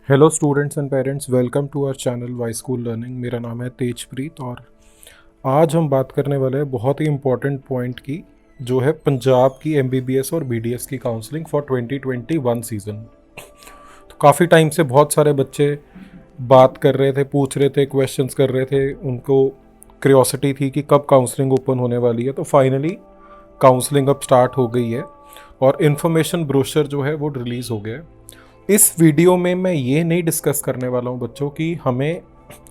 Hello students and parents, welcome to our channel Y school learning. मेरा नाम है तेजप्रीत और आज हम बात करने वाले हैं बहुत ही इम्पोर्टेंट पॉइंट की, जो है पंजाब की एमबीबीएस और बीडीएस की काउंसलिंग फॉर 2021 सीज़न। तो काफ़ी टाइम से बहुत सारे बच्चे बात कर रहे थे, पूछ रहे थे, क्वेश्चंस कर रहे थे, उनको क्यूरियोसिटी थी कि कब काउंसलिंग ओपन होने वाली है। तो फाइनली काउंसलिंग अब स्टार्ट हो गई है और इन्फॉर्मेशन ब्रोशर जो है वो रिलीज़ हो गया है। इस वीडियो में मैं ये नहीं डिस्कस करने वाला हूँ बच्चों कि हमें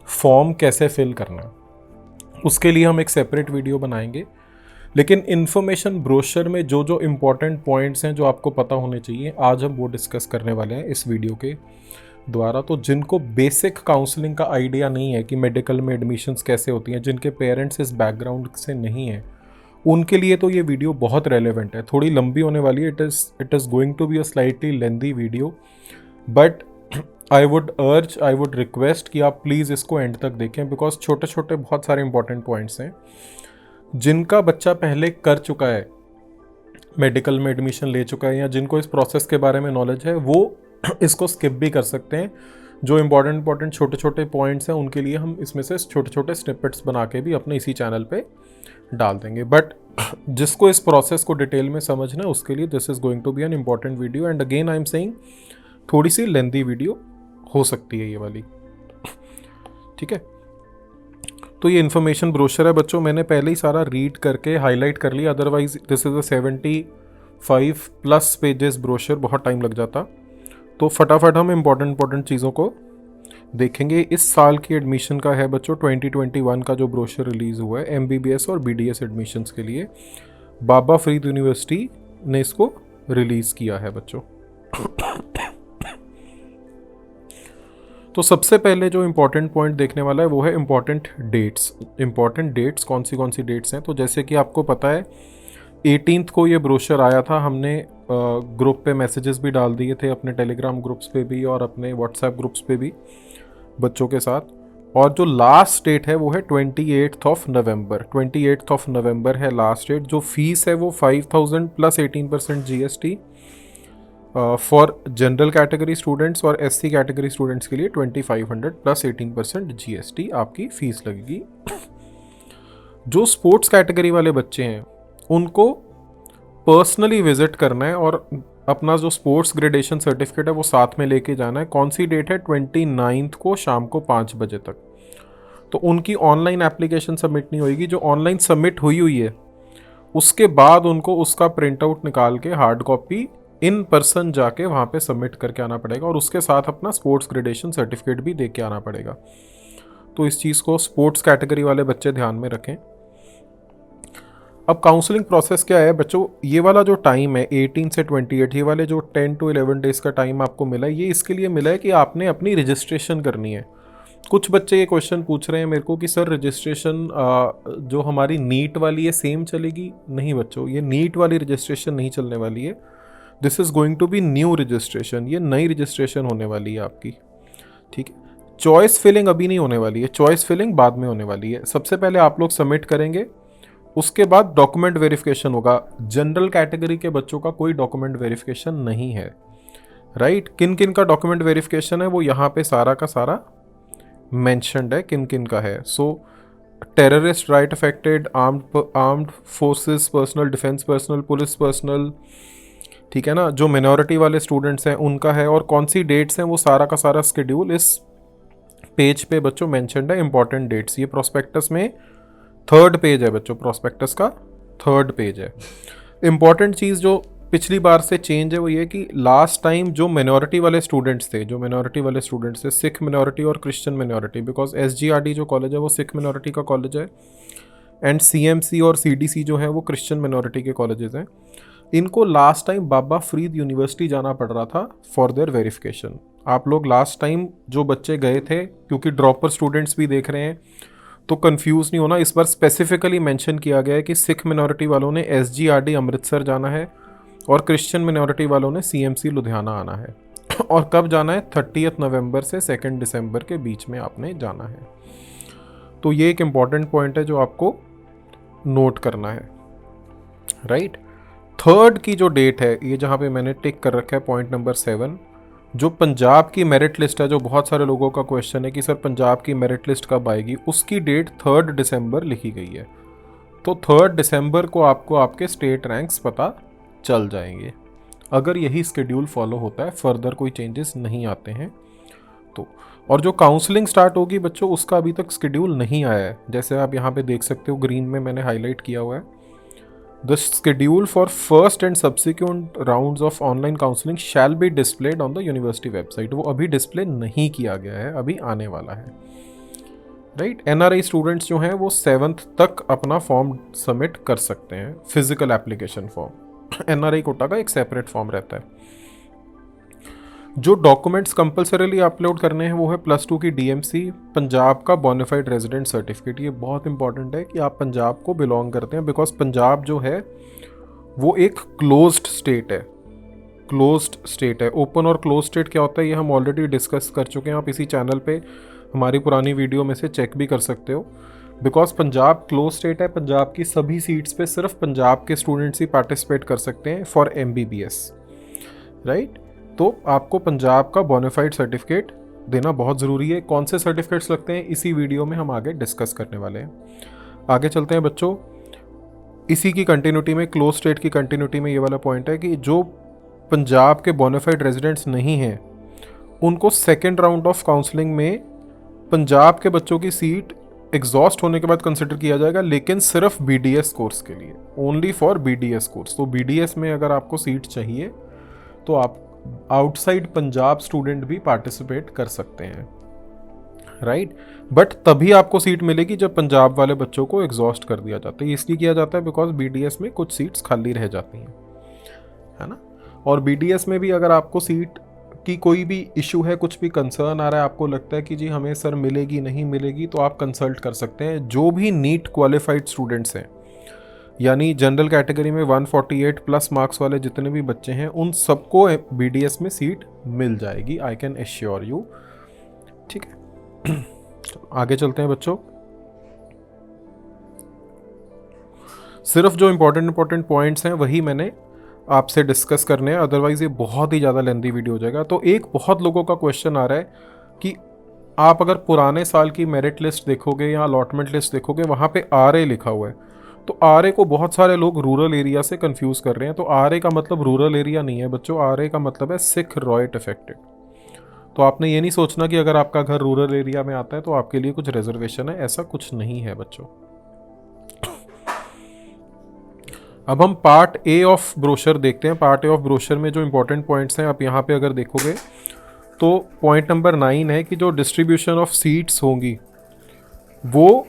फॉर्म कैसे फिल करना है, उसके लिए हम एक सेपरेट वीडियो बनाएंगे। लेकिन इन्फॉर्मेशन ब्रोशर में जो जो इम्पोर्टेंट पॉइंट्स हैं जो आपको पता होने चाहिए, आज हम वो डिस्कस करने वाले हैं इस वीडियो के द्वारा। तो जिनको बेसिक काउंसलिंग का आइडिया नहीं है कि मेडिकल में एडमिशन्स कैसे होती हैं, जिनके पेरेंट्स इस बैकग्राउंड से नहीं हैं, उनके लिए तो ये वीडियो बहुत रेलेवेंट है। थोड़ी लंबी होने वाली है, it is going to be a slightly lengthy video, but I would request कि आप प्लीज़ इसको एंड तक देखें, बिकॉज छोटे छोटे बहुत सारे इंपॉर्टेंट पॉइंट्स हैं जिनका बच्चा पहले कर चुका है, मेडिकल में एडमिशन ले चुका है, या जिनको इस प्रोसेस के बारे में नॉलेज है, वो इसको स्किप भी कर सकते हैं। जो इंपॉर्टेंट छोटे छोटे पॉइंट्स हैं उनके लिए हम इसमें से छोटे छोटे स्निपेट्स बना के भी अपने इसी चैनल पे डाल देंगे। बट जिसको इस प्रोसेस को डिटेल में समझना है, उसके लिए this is going to be an important video. And again I am saying, थोड़ी सी लेंदी वीडियो हो सकती है ये वाली, ठीक है। तो ये इन्फॉर्मेशन ब्रोशर है बच्चों, मैंने पहले ही सारा रीड करके हाईलाइट कर लिया, otherwise this is a 75+ pages brochure, बहुत टाइम लग जाता। तो फटाफट हम इंपॉर्टेंट चीज़ों को देखेंगे। इस साल की एडमिशन का है बच्चों 2021 का जो ब्रोशर रिलीज़ हुआ है एमबीबीएस और बीडीएस एडमिशन्स के लिए, बाबा फरीद यूनिवर्सिटी ने इसको रिलीज़ किया है बच्चों। तो सबसे पहले जो इम्पोर्टेंट पॉइंट देखने वाला है वो है इम्पॉर्टेंट डेट्स कौन सी डेट्स हैं। तो जैसे कि आपको पता है 18th को ये ब्रोशर आया था, हमने ग्रुप पे मैसेजेस भी डाल दिए थे, अपने टेलीग्राम ग्रुप्स पे भी और अपने व्हाट्सएप ग्रुप्स पे भी बच्चों के साथ। और जो लास्ट डेट है वो है 28th ऑफ नवंबर है लास्ट डेट। जो फीस है वो 5000 plus 18% GST for general category students, और एससी कैटेगरी स्टूडेंट्स के लिए 2500 प्लस 18% जीएसटी आपकी फीस लगेगी। जो स्पोर्ट्स कैटेगरी वाले बच्चे हैं उनको पर्सनली विजिट करना है और अपना जो स्पोर्ट्स ग्रेडेशन सर्टिफिकेट है वो साथ में लेके जाना है। कौन सी डेट है? 29 को शाम को 5 बजे तक। तो उनकी ऑनलाइन एप्लीकेशन सबमिट नहीं होगी, जो ऑनलाइन सबमिट हुई है उसके बाद उनको उसका प्रिंट आउट निकाल के हार्ड कॉपी इन पर्सन जाके वहाँ पे सबमिट करके आना पड़ेगा, और उसके साथ अपना स्पोर्ट्स ग्रेडेशन सर्टिफिकेट भी दे के आना पड़ेगा। तो इस चीज़ को स्पोर्ट्स कैटेगरी वाले बच्चे ध्यान में रखें। अब काउंसलिंग प्रोसेस क्या है बच्चों, ये वाला जो टाइम है 18 से 28, ये वाले जो 10 to 11 डेज़ का टाइम आपको मिला है, ये इसके लिए मिला है कि आपने अपनी रजिस्ट्रेशन करनी है। कुछ बच्चे ये क्वेश्चन पूछ रहे हैं मेरे को कि सर रजिस्ट्रेशन जो हमारी नीट वाली है सेम चलेगी? नहीं बच्चों, ये नीट वाली रजिस्ट्रेशन नहीं चलने वाली है। This is going to be new registration, ये नई रजिस्ट्रेशन होने वाली है आपकी, ठीक है। चॉइस फिलिंग अभी नहीं होने वाली है, चॉइस फिलिंग बाद में होने वाली है। सबसे पहले आप लोग सबमिट करेंगे, उसके बाद डॉक्यूमेंट वेरिफिकेशन होगा। जनरल कैटेगरी के बच्चों का कोई डॉक्यूमेंट वेरिफिकेशन नहीं है, राइट। किन किन का डॉक्यूमेंट वेरिफिकेशन है वो यहाँ पे सारा का सारा मेंशन्ड है, किन किन का है। So terrorist right affected, armed forces personnel, defence personnel, police personnel, ठीक है ना। जो मिनॉरिटी वाले स्टूडेंट्स हैं उनका है, और कौन सी डेट्स हैं वो सारा का सारा स्केड्यूल इस पेज पे बच्चों मेंशन्ड है। इंपॉर्टेंट डेट्स ये प्रोस्पेक्टस में 3rd पेज है बच्चों, प्रोस्पेक्टस का 3rd पेज है। इंपॉर्टेंट चीज़ जो पिछली बार से चेंज है वो ये कि लास्ट टाइम जो मिनॉरिटी वाले स्टूडेंट्स थे, सिख मिनॉरिटी और क्रिश्चियन मिनॉरिटी, बिकॉज एसजीआरडी जो कॉलेज है वो सिख मिनॉरिटी का कॉलेज है, एंड सीएमसी और सीडीसी जो है वो क्रिश्चियन मिनॉरिटी के कॉलेजेस हैं। इनको लास्ट टाइम बाबा फरीद यूनिवर्सिटी जाना पड़ रहा था फॉर देयर वेरिफिकेशन। आप लोग लास्ट टाइम जो बच्चे गए थे, क्योंकि ड्रॉपर स्टूडेंट्स भी देख रहे हैं तो कंफ्यूज नहीं होना, इस बार स्पेसिफिकली मेंशन किया गया है कि सिख मिनॉरिटी वालों ने एसजीआरडी अमृतसर जाना है और क्रिश्चियन मिनॉरिटी वालों ने सीएमसी लुधियाना आना है। और कब जाना है? 30 नवंबर से 2 दिसंबर के बीच में आपने जाना है। तो ये एक इम्पॉर्टेंट पॉइंट है जो आपको नोट करना है, राइट। 3rd की जो डेट है, ये जहाँ पे मैंने टिक कर रखा है पॉइंट नंबर 7, जो पंजाब की मेरिट लिस्ट है, जो बहुत सारे लोगों का क्वेश्चन है कि सर पंजाब की मेरिट लिस्ट कब आएगी, उसकी डेट 3 दिसंबर लिखी गई है। तो 3 दिसंबर को आपको आपके स्टेट रैंक्स पता चल जाएंगे, अगर यही स्केड्यूल फॉलो होता है, फर्दर कोई चेंजेस नहीं आते हैं तो। और जो काउंसलिंग स्टार्ट होगी बच्चों, उसका अभी तक स्केड्यूल नहीं आया है। जैसे आप यहाँ पे देख सकते हो, ग्रीन में मैंने हाईलाइट किया हुआ है, the schedule for first and subsequent rounds of online counselling shall be displayed on the university website. वो अभी डिस्प्ले नहीं किया गया है, अभी आने वाला है, राइट। एनआरआई स्टूडेंट्स जो हैं वो 7th तक अपना फॉर्म सबमिट कर सकते हैं, physical application form. NRI quota का एक सेपरेट फॉर्म रहता है। जो डॉक्यूमेंट्स कंपलसरीली अपलोड करने हैं वो है +2 की डीएमसी, पंजाब का बोनाफाइड रेजिडेंट सर्टिफिकेट। ये बहुत इंपॉर्टेंट है कि आप पंजाब को बिलोंग करते हैं, बिकॉज पंजाब जो है वो एक क्लोज्ड स्टेट है। क्लोज्ड स्टेट है। ओपन और क्लोज स्टेट क्या होता है ये हम ऑलरेडी डिस्कस कर चुके हैं, आप इसी चैनल पे हमारी पुरानी वीडियो में से चेक भी कर सकते हो। बिकॉज पंजाब क्लोज स्टेट है, पंजाब की सभी सीट्स पे सिर्फ पंजाब के स्टूडेंट्स ही पार्टिसिपेट कर सकते हैं फॉर MBBS, राइट। तो आपको पंजाब का बोनाफाइड सर्टिफिकेट देना बहुत ज़रूरी है। कौन से सर्टिफिकेट्स लगते हैं इसी वीडियो में हम आगे डिस्कस करने वाले हैं। आगे चलते हैं बच्चों, इसी की कंटिन्यूटी में, क्लोज स्टेट की कंटिन्यूटी में ये वाला पॉइंट है कि जो पंजाब के बोनाफाइड रेजिडेंट्स नहीं हैं उनको सेकेंड राउंड ऑफ काउंसलिंग में पंजाब के बच्चों की सीट एग्जॉस्ट होने के बाद कंसिडर किया जाएगा, लेकिन सिर्फ BDS कोर्स के लिए, ओनली फॉर BDS कोर्स। तो BDS में अगर आपको सीट चाहिए तो आप आउटसाइड पंजाब स्टूडेंट भी पार्टिसिपेट कर सकते हैं, राइट। बट तभी आपको सीट मिलेगी जब पंजाब वाले बच्चों को एग्जॉस्ट कर दिया जाता है। इसलिए किया जाता है बिकॉज BDS में कुछ सीट्स खाली रह जाती हैं, है ना। और BDS में भी अगर आपको सीट की कोई भी इशू है, कुछ भी कंसर्न आ रहा है, आपको लगता है कि जी हमें सर मिलेगी नहीं मिलेगी, तो आप कंसल्ट कर सकते हैं। जो भी नीट क्वालिफाइड स्टूडेंट्स हैं, यानी जनरल कैटेगरी में 148 प्लस मार्क्स वाले जितने भी बच्चे हैं, उन सबको BDS में सीट मिल जाएगी, आई कैन एश्योर यू, ठीक है। आगे चलते हैं बच्चों। सिर्फ जो इंपॉर्टेंट पॉइंट्स हैं वही मैंने आपसे डिस्कस करने हैं, अदरवाइज ये बहुत ही ज़्यादा लेंथी वीडियो हो जाएगा। तो एक बहुत लोगों का क्वेश्चन आ रहा है कि आप अगर पुराने साल की मेरिट लिस्ट देखोगे या अलॉटमेंट लिस्ट देखोगे, वहाँ पे RA लिखा हुआ है। तो RA को बहुत सारे लोग रूरल एरिया से कंफ्यूज कर रहे हैं। तो RA का मतलब रूरल एरिया नहीं है बच्चों, RA का मतलब है सिख रॉयट अफेक्टेड। तो आपने ये नहीं सोचना कि अगर आपका घर रूरल एरिया में आता है तो आपके लिए कुछ रिजर्वेशन है, ऐसा कुछ नहीं है बच्चों। अब हम पार्ट A ऑफ ब्रोशर देखते हैं। पार्ट A ऑफ ब्रोशर में जो इंपॉर्टेंट पॉइंट्स हैं, आप यहाँ पे अगर देखोगे तो पॉइंट नंबर 9 है कि जो डिस्ट्रीब्यूशन ऑफ सीट्स होंगी वो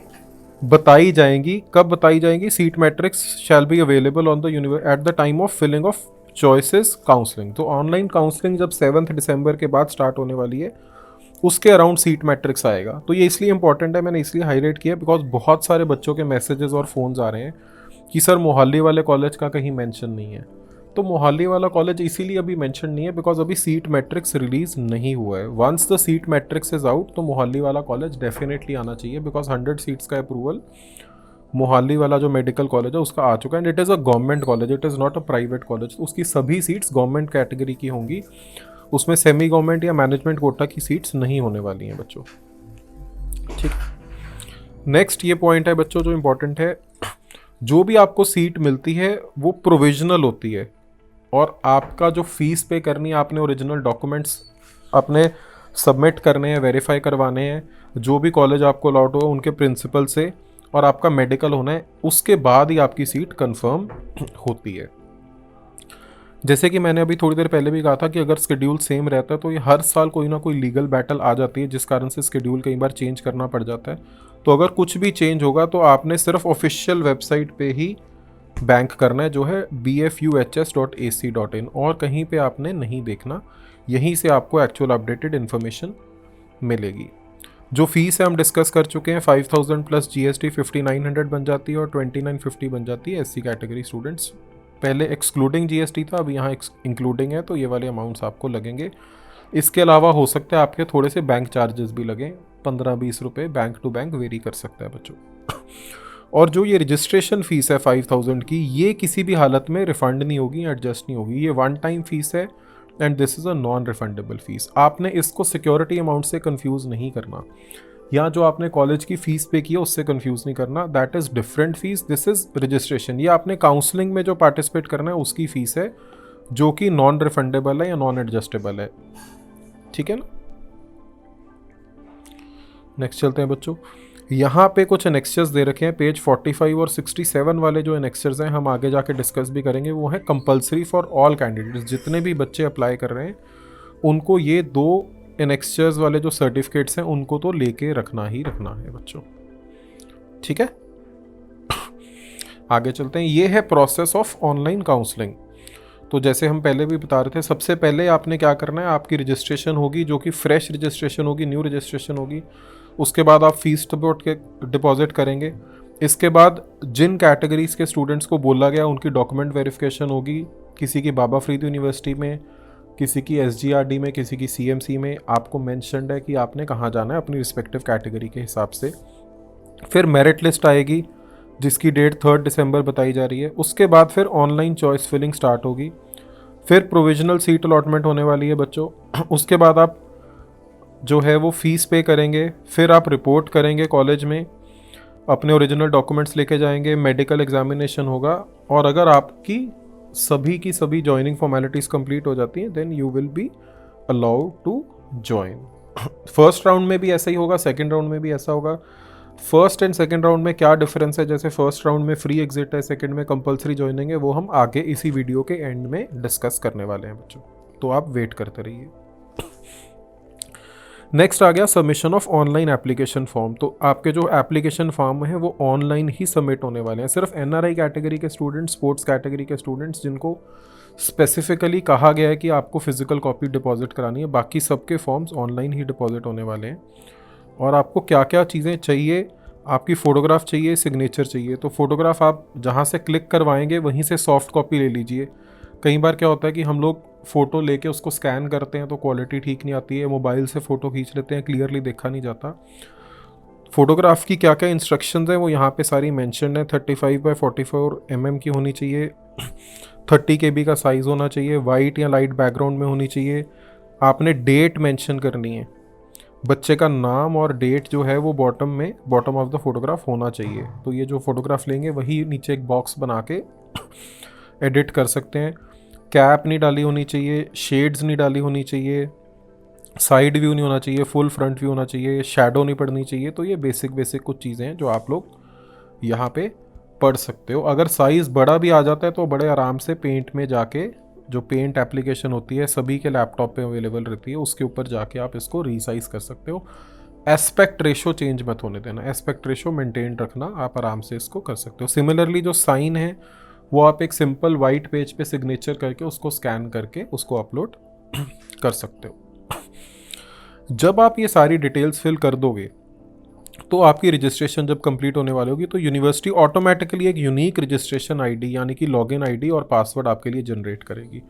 बताई जाएंगी। कब बताई जाएंगी? Seat matrix shall be available on the at the time of filling of choices counselling. तो ऑनलाइन काउंसलिंग जब 7 दिसंबर के बाद स्टार्ट होने वाली है, उसके अराउंड सीट मैट्रिक्स आएगा। तो ये इसलिए इंपॉर्टेंट है, मैंने इसलिए हाईलाइट किया बिकॉज बहुत सारे बच्चों के मैसेजेस और फोन्स आ रहे हैं कि सर मोहाली वाले कॉलेज का कहीं मेंशन नहीं है। तो मोहाली वाला कॉलेज इसीलिए अभी मेंशन नहीं है बिकॉज अभी सीट मैट्रिक्स रिलीज नहीं हुआ है। Once the seat matrix is out तो मोहाली वाला कॉलेज डेफिनेटली आना चाहिए बिकॉज 100 सीट्स का अप्रूवल मोहाली वाला जो मेडिकल कॉलेज है उसका आ चुका है। And it is a government college, it is not a private college. उसकी सभी सीट्स गवर्नमेंट कैटेगरी की होंगी, उसमें सेमी गवर्नमेंट या मैनेजमेंट कोटा की सीट्स नहीं होने वाली हैं बच्चों, ठीक। नेक्स्ट ये पॉइंट है बच्चों जो इंपॉर्टेंट है, जो भी आपको सीट मिलती है वो प्रोविजनल होती है और आपका जो फीस पे करनी है, आपने ओरिजिनल डॉक्यूमेंट्स अपने सबमिट करने हैं, वेरीफाई करवाने हैं, जो भी कॉलेज आपको अलॉट हो उनके प्रिंसिपल से, और आपका मेडिकल होना है, उसके बाद ही आपकी सीट कंफर्म होती है। जैसे कि मैंने अभी थोड़ी देर पहले भी कहा था कि अगर स्केड्यूल सेम रहता है तो ये हर साल कोई ना कोई लीगल बैटल आ जाती है जिस कारण से स्केड्यूल कई बार चेंज करना पड़ जाता है। तो अगर कुछ भी चेंज होगा तो आपने सिर्फ ऑफिशियल वेबसाइट पे ही बैंक करना है, जो है bfuhs.ac.in, और कहीं पे आपने नहीं देखना। यहीं से आपको एक्चुअल अपडेटेड इन्फॉर्मेशन मिलेगी। जो फीस है हम डिस्कस कर चुके हैं, 5000 प्लस GST 5900 बन जाती है और 2950 बन जाती है SC कैटेगरी स्टूडेंट्स। पहले एक्सक्लूडिंग GST था, अब यहाँ इंक्लूडिंग है, तो ये वाले अमाउंट्स आपको लगेंगे। इसके अलावा हो सकता है आपके थोड़े से बैंक चार्जेस भी लगें, 15-20 रुपये बैंक टू बैंक वेरी कर सकता है बच्चों। और जो ये रजिस्ट्रेशन फ़ीस है 5000 की, ये किसी भी हालत में रिफ़ंड नहीं होगी, एडजस्ट नहीं होगी। ये वन टाइम फ़ीस है, and this is a non refundable fees. आपने इसको सिक्योरिटी अमाउंट से कंफ्यूज नहीं करना, या जो आपने कॉलेज की फ़ीस पे की है उससे कंफ्यूज नहीं करना। That is different fees, this is registration. ये आपने काउंसलिंग में जो पार्टिसिपेट करना है उसकी फ़ीस है, जो कि नॉन रिफंडेबल है या नॉन एडजस्टेबल है। ठीक है ना। नेक्स्ट चलते हैं बच्चों। यहाँ पे कुछ एनेक्स्चर्स दे रखे हैं, पेज 45 और 67 वाले जो एनेक्स्चर्स हैं हम आगे जाके डिस्कस भी करेंगे। वो है कंपलसरी फॉर ऑल कैंडिडेट्स, जितने भी बच्चे अप्लाई कर रहे हैं उनको ये 2 एनेक्स्चर्स वाले जो सर्टिफिकेट्स हैं उनको तो लेके रखना ही रखना है बच्चों। ठीक है, आगे चलते हैं। ये है प्रोसेस ऑफ ऑनलाइन काउंसलिंग। तो जैसे हम पहले भी बता रहे थे, सबसे पहले आपने क्या करना है, आपकी रजिस्ट्रेशन होगी जो कि फ्रेश रजिस्ट्रेशन होगी, न्यू रजिस्ट्रेशन होगी। उसके बाद आप फीस डिपॉजिट करेंगे। इसके बाद जिन कैटेगरीज के स्टूडेंट्स को बोला गया उनकी डॉक्यूमेंट वेरिफिकेशन होगी, किसी की बाबा फरीद यूनिवर्सिटी में, किसी की SGRD में, किसी की CMC में। आपको मेंशन्ड है कि आपने कहाँ जाना है अपनी रिस्पेक्टिव कैटेगरी के हिसाब से। फिर मेरिट लिस्ट आएगी जिसकी डेट 3 दिसंबर बताई जा रही है। उसके बाद फिर ऑनलाइन चॉइस फिलिंग स्टार्ट होगी। फिर प्रोविजनल सीट अलॉटमेंट होने वाली है बच्चों। उसके बाद आप जो है वो फीस पे करेंगे। फिर आप रिपोर्ट करेंगे कॉलेज में, अपने ओरिजिनल डॉक्यूमेंट्स लेके जाएंगे, मेडिकल एग्जामिनेशन होगा, और अगर आपकी सभी की सभी ज्वाइनिंग फॉर्मेलिटीज़ कंप्लीट हो जाती हैं then you will be allowed to join. First round में भी ऐसा ही होगा, सेकेंड राउंड में भी ऐसा होगा। फर्स्ट एंड सेकेंड राउंड में क्या डिफरेंस है, जैसे फर्स्ट राउंड में फ्री एग्जिट है, सेकेंड में कंपलसरी ज्वाइनिंग है, वो हम आगे इसी वीडियो के एंड में डिस्कस करने वाले हैं बच्चों, तो आप वेट करते रहिए। नेक्स्ट आ गया submission of online application form. तो आपके जो एप्लीकेशन फॉर्म है वो ऑनलाइन ही सबमिट होने वाले हैं। सिर्फ NRI कैटेगरी के स्टूडेंट्स, स्पोर्ट्स कैटेगरी के स्टूडेंट्स जिनको स्पेसिफिकली कहा गया है कि आपको फिजिकल कॉपी डिपॉजिट करानी है, बाकी सबके फॉर्म्स ऑनलाइन ही डिपॉजिट होने वाले हैं। और आपको क्या क्या चीज़ें चाहिए, आपकी फ़ोटोग्राफ चाहिए, सिग्नेचर चाहिए। तो फ़ोटोग्राफ आप जहाँ से क्लिक करवाएंगे वहीं से सॉफ्ट कॉपी ले लीजिए। कई बार क्या होता है कि हम लोग फ़ोटो लेके उसको स्कैन करते हैं तो क्वालिटी ठीक नहीं आती है, मोबाइल से फ़ोटो खींच लेते हैं, क्लियरली देखा नहीं जाता। फ़ोटोग्राफ की क्या क्या इंस्ट्रक्शंस हैं वो यहाँ पे सारी मेंशन है। 35x44 mm की होनी चाहिए, 30 KB का साइज़ होना चाहिए, वाइट या लाइट बैकग्राउंड में होनी चाहिए। आपने डेट मेंशन करनी है, बच्चे का नाम और डेट जो है वो बॉटम ऑफ द फोटोग्राफ होना चाहिए। तो ये जो फोटोग्राफ लेंगे वही नीचे एक बॉक्स बना के एडिट कर सकते हैं। कैप नहीं डाली होनी चाहिए, शेड्स नहीं डाली होनी चाहिए, साइड व्यू नहीं होना चाहिए, फुल फ्रंट व्यू होना चाहिए, शैडो नहीं पड़नी चाहिए। तो ये बेसिक कुछ चीज़ें हैं जो आप लोग यहाँ पे पढ़ सकते हो। अगर साइज़ बड़ा भी आ जाता है तो बड़े आराम से पेंट में जाके, जो पेंट एप्लीकेशन होती है सभी के लैपटॉप पे अवेलेबल रहती है, उसके ऊपर जाके आप इसको रीसाइज कर सकते हो। एस्पेक्ट रेशो चेंज मत होने देना, एस्पेक्ट रेशो मेंटेन रखना, आप आराम से इसको कर सकते हो। सिमिलरली जो साइन है वो आप एक सिंपल वाइट पेज पे सिग्नेचर करके उसको स्कैन करके उसको अपलोड कर सकते हो। जब आप ये सारी डिटेल्स फिल कर दोगे तो आपकी रजिस्ट्रेशन जब कंप्लीट होने वाली होगी तो यूनिवर्सिटी ऑटोमेटिकली एक यूनिक रजिस्ट्रेशन आईडी यानी कि लॉगिन आईडी और पासवर्ड आपके लिए जनरेट करेगी।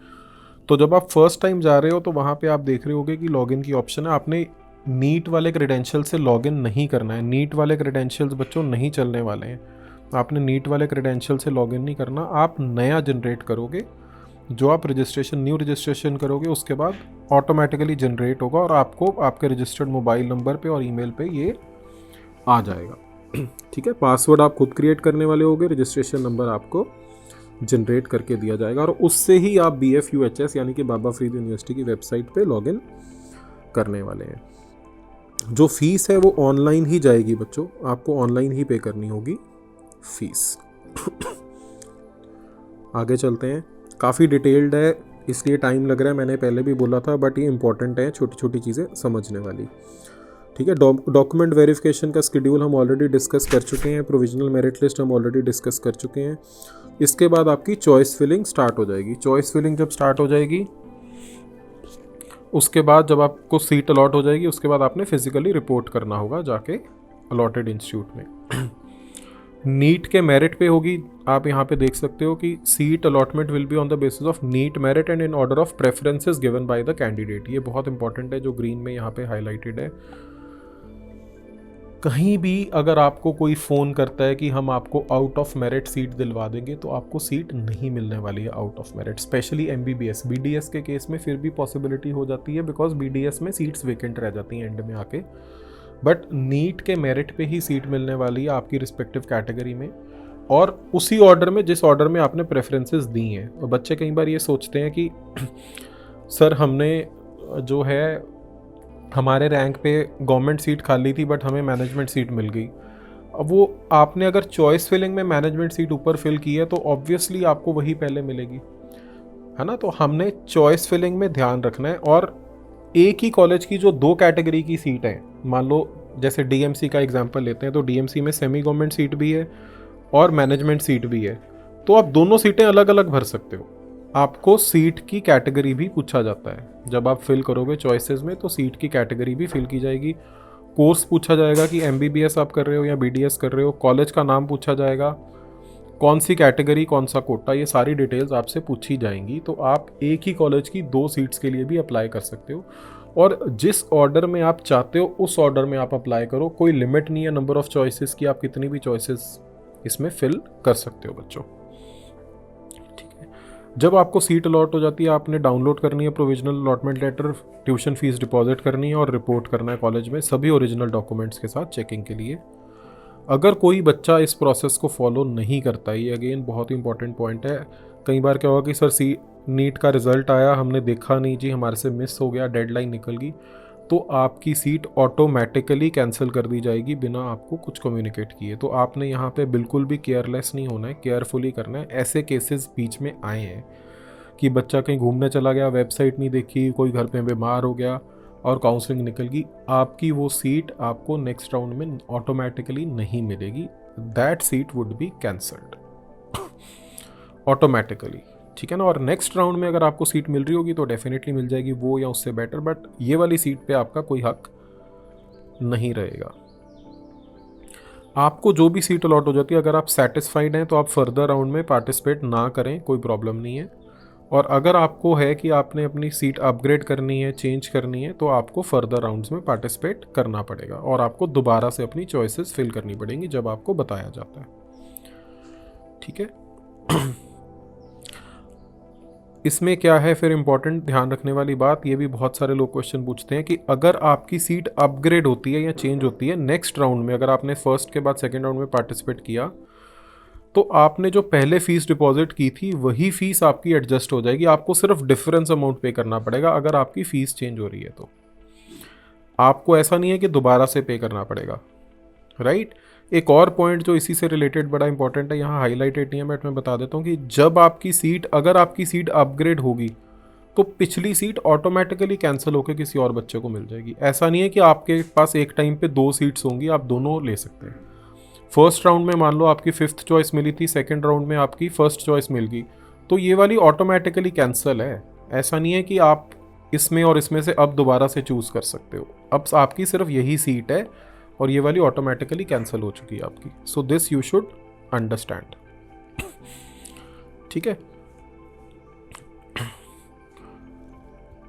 तो जब आप फर्स्ट टाइम जा रहे हो तो वहाँ पे आप देख रहे होगे कि लॉगिन की ऑप्शन है। आपने नीट वाले क्रेडेंशियल से लॉगिन नहीं करना है, नीट वाले क्रेडेंशियल्स बच्चों नहीं चलने वाले हैं। आपने नीट वाले क्रेडेंशियल से लॉगिन नहीं करना, आप नया जनरेट करोगे। जो आप न्यू रजिस्ट्रेशन करोगे उसके बाद ऑटोमेटिकली जनरेट होगा और आपको आपके रजिस्टर्ड मोबाइल नंबर पे और ईमेल पे ये आ जाएगा। ठीक है, पासवर्ड आप खुद क्रिएट करने वाले होगे, रजिस्ट्रेशन नंबर आपको जनरेट करके दिया जाएगा और उससे ही आप BFUHS यानी कि बाबा फरीद यूनिवर्सिटी की वेबसाइट पे लॉगिन करने वाले हैं। जो फीस है वो ऑनलाइन ही जाएगी बच्चों, आपको ऑनलाइन ही पे करनी होगी फीस। आगे चलते हैं, काफ़ी डिटेल्ड है इसलिए टाइम लग रहा है, मैंने पहले भी बोला था, बट ये इंपॉर्टेंट है, छोटी छोटी चीज़ें समझने वाली। ठीक है, डॉक्यूमेंट वेरिफिकेशन का शेड्यूल हम ऑलरेडी डिस्कस कर चुके हैं, प्रोविजनल मेरिट लिस्ट हम ऑलरेडी डिस्कस कर चुके हैं। इसके बाद आपकी चॉइस फिलिंग स्टार्ट हो जाएगी। चॉइस फिलिंग जब स्टार्ट हो जाएगी उसके बाद जब आपको सीट अलॉट हो जाएगी उसके बाद आपने फिजिकली रिपोर्ट करना होगा जाके अलॉटेड इंस्टीट्यूट में। नीट के मेरिट पे होगी, आप यहाँ पे देख सकते हो कि seat allotment will be on the basis of NEET merit and in order of preferences given by the candidate. ये बहुत इंपॉर्टेंट है जो ग्रीन में यहाँ पे हाईलाइटेड है। कहीं भी अगर आपको कोई फ़ोन करता है कि हम आपको आउट ऑफ मेरिट सीट दिलवा देंगे, तो आपको सीट नहीं मिलने वाली है out of merit, specially MBBS। BDS के केस में फिर भी पॉसिबिलिटी हो जाती है, बिकॉज BDS में सीट्स वेकेंट रह जाती हैं एंड में आके, बट नीट के मेरिट पे ही सीट मिलने वाली है आपकी रिस्पेक्टिव कैटेगरी में, और उसी ऑर्डर में जिस ऑर्डर में आपने प्रेफरेंसेस दी हैं। और बच्चे कई बार ये सोचते हैं कि सर हमने जो है हमारे रैंक पे गवर्नमेंट सीट खाली थी बट हमें मैनेजमेंट सीट मिल गई। अब वो आपने अगर चॉइस फिलिंग में मैनेजमेंट सीट ऊपर फिल की है तो ऑब्वियसली आपको वही पहले मिलेगी, है ना। तो हमने चॉइस फिलिंग में ध्यान रखना है। और एक ही कॉलेज की जो 2 कैटेगरी की सीट है, मान लो जैसे DMC का एग्जांपल लेते हैं, तो DMC में सेमी गवर्नमेंट सीट भी है और मैनेजमेंट सीट भी है, तो आप दोनों सीटें अलग अलग भर सकते हो। आपको सीट की कैटेगरी भी पूछा जाता है जब आप फिल करोगे चॉइसेस में, तो सीट की कैटेगरी भी फिल की जाएगी। कोर्स पूछा जाएगा कि MBBS आप कर रहे हो या BDS कर रहे हो, कॉलेज का नाम पूछा जाएगा, कौन सी कैटेगरी कौन सा कोटा, ये सारी डिटेल्स आपसे पूछी जाएंगी। तो आप एक ही कॉलेज की 2 सीट्स के लिए भी अप्लाई कर सकते हो, और जिस ऑर्डर में आप चाहते हो उस ऑर्डर में आप अप्लाई करो। कोई लिमिट नहीं है नंबर ऑफ चॉइसेस की, आप कितनी भी चॉइसेस इसमें फिल कर सकते हो बच्चों। जब आपको सीट अलॉट हो जाती है, आपने डाउनलोड करनी है provisional allotment letter, tuition fees deposit करनी है और रिपोर्ट करना है कॉलेज में सभी ओरिजिनल डॉक्यूमेंट्स के साथ चेकिंग के लिए। अगर कोई बच्चा इस प्रोसेस को फॉलो नहीं करता, ये अगेन बहुत ही इंपॉर्टेंट पॉइंट है। कई बार क्या होगा कि सर नीट का रिजल्ट आया, हमने देखा नहीं जी, हमारे से मिस हो गया, डेडलाइन निकल गई, तो आपकी सीट ऑटोमेटिकली कैंसिल कर दी जाएगी बिना आपको कुछ कम्युनिकेट किए। तो आपने यहाँ पे बिल्कुल भी केयरलेस नहीं होना है, केयरफुली करना है। ऐसे केसेस बीच में आए हैं कि बच्चा कहीं घूमने चला गया, वेबसाइट नहीं देखी, कोई घर पे बीमार हो गया और काउंसलिंग निकल गई, आपकी वो सीट आपको नेक्स्ट राउंड में ऑटोमेटिकली नहीं मिलेगी। That seat would be cancelled automatically, ठीक है ना। और नेक्स्ट राउंड में अगर आपको सीट मिल रही होगी तो डेफिनेटली मिल जाएगी वो या उससे बेटर, बट ये वाली सीट पे आपका कोई हक नहीं रहेगा। आपको जो भी सीट अलॉट हो जाती है, अगर आप सेटिस्फाइड हैं तो आप फर्दर राउंड में पार्टिसिपेट ना करें, कोई प्रॉब्लम नहीं है। और अगर आपको है कि आपने अपनी सीट अपग्रेड करनी है, चेंज करनी है, तो आपको फर्दर राउंड्स में पार्टिसिपेट करना पड़ेगा और आपको दोबारा से अपनी चॉइसेस फिल करनी पड़ेंगी जब आपको बताया जाता है, ठीक है। इसमें क्या है फिर इम्पोर्टेंट ध्यान रखने वाली बात, ये भी बहुत सारे लोग क्वेश्चन पूछते हैं कि अगर आपकी सीट अपग्रेड होती है या चेंज होती है नेक्स्ट राउंड में, अगर आपने फर्स्ट के बाद सेकेंड राउंड में पार्टिसिपेट किया, तो आपने जो पहले फीस डिपॉजिट की थी वही फीस आपकी एडजस्ट हो जाएगी, आपको सिर्फ डिफरेंस अमाउंट पे करना पड़ेगा अगर आपकी फ़ीस चेंज हो रही है। तो आपको ऐसा नहीं है कि दोबारा से पे करना पड़ेगा, राइट। एक और पॉइंट जो इसी से रिलेटेड बड़ा इंपॉर्टेंट है, यहाँ हाईलाइटेड नहीं है बट मैं बता देता हूँ कि जब आपकी सीट, अगर आपकी सीट अपग्रेड होगी तो पिछली सीट ऑटोमेटिकली कैंसिल होकर किसी और बच्चे को मिल जाएगी। ऐसा नहीं है कि आपके पास एक टाइम पे 2 सीट्स होंगी, आप दोनों ले सकते हैं। फर्स्ट राउंड में मान लो आपकी 5th चॉइस मिली थी, सेकेंड राउंड में आपकी फर्स्ट चॉइस मिल गई, तो ये वाली ऑटोमेटिकली कैंसिल है। ऐसा नहीं है कि आप इसमें और इसमें से अब दोबारा से चूज़ कर सकते हो, अब आपकी सिर्फ यही सीट है और ये वाली ऑटोमेटिकली कैंसिल हो चुकी है आपकी। So this you should understand, ठीक है।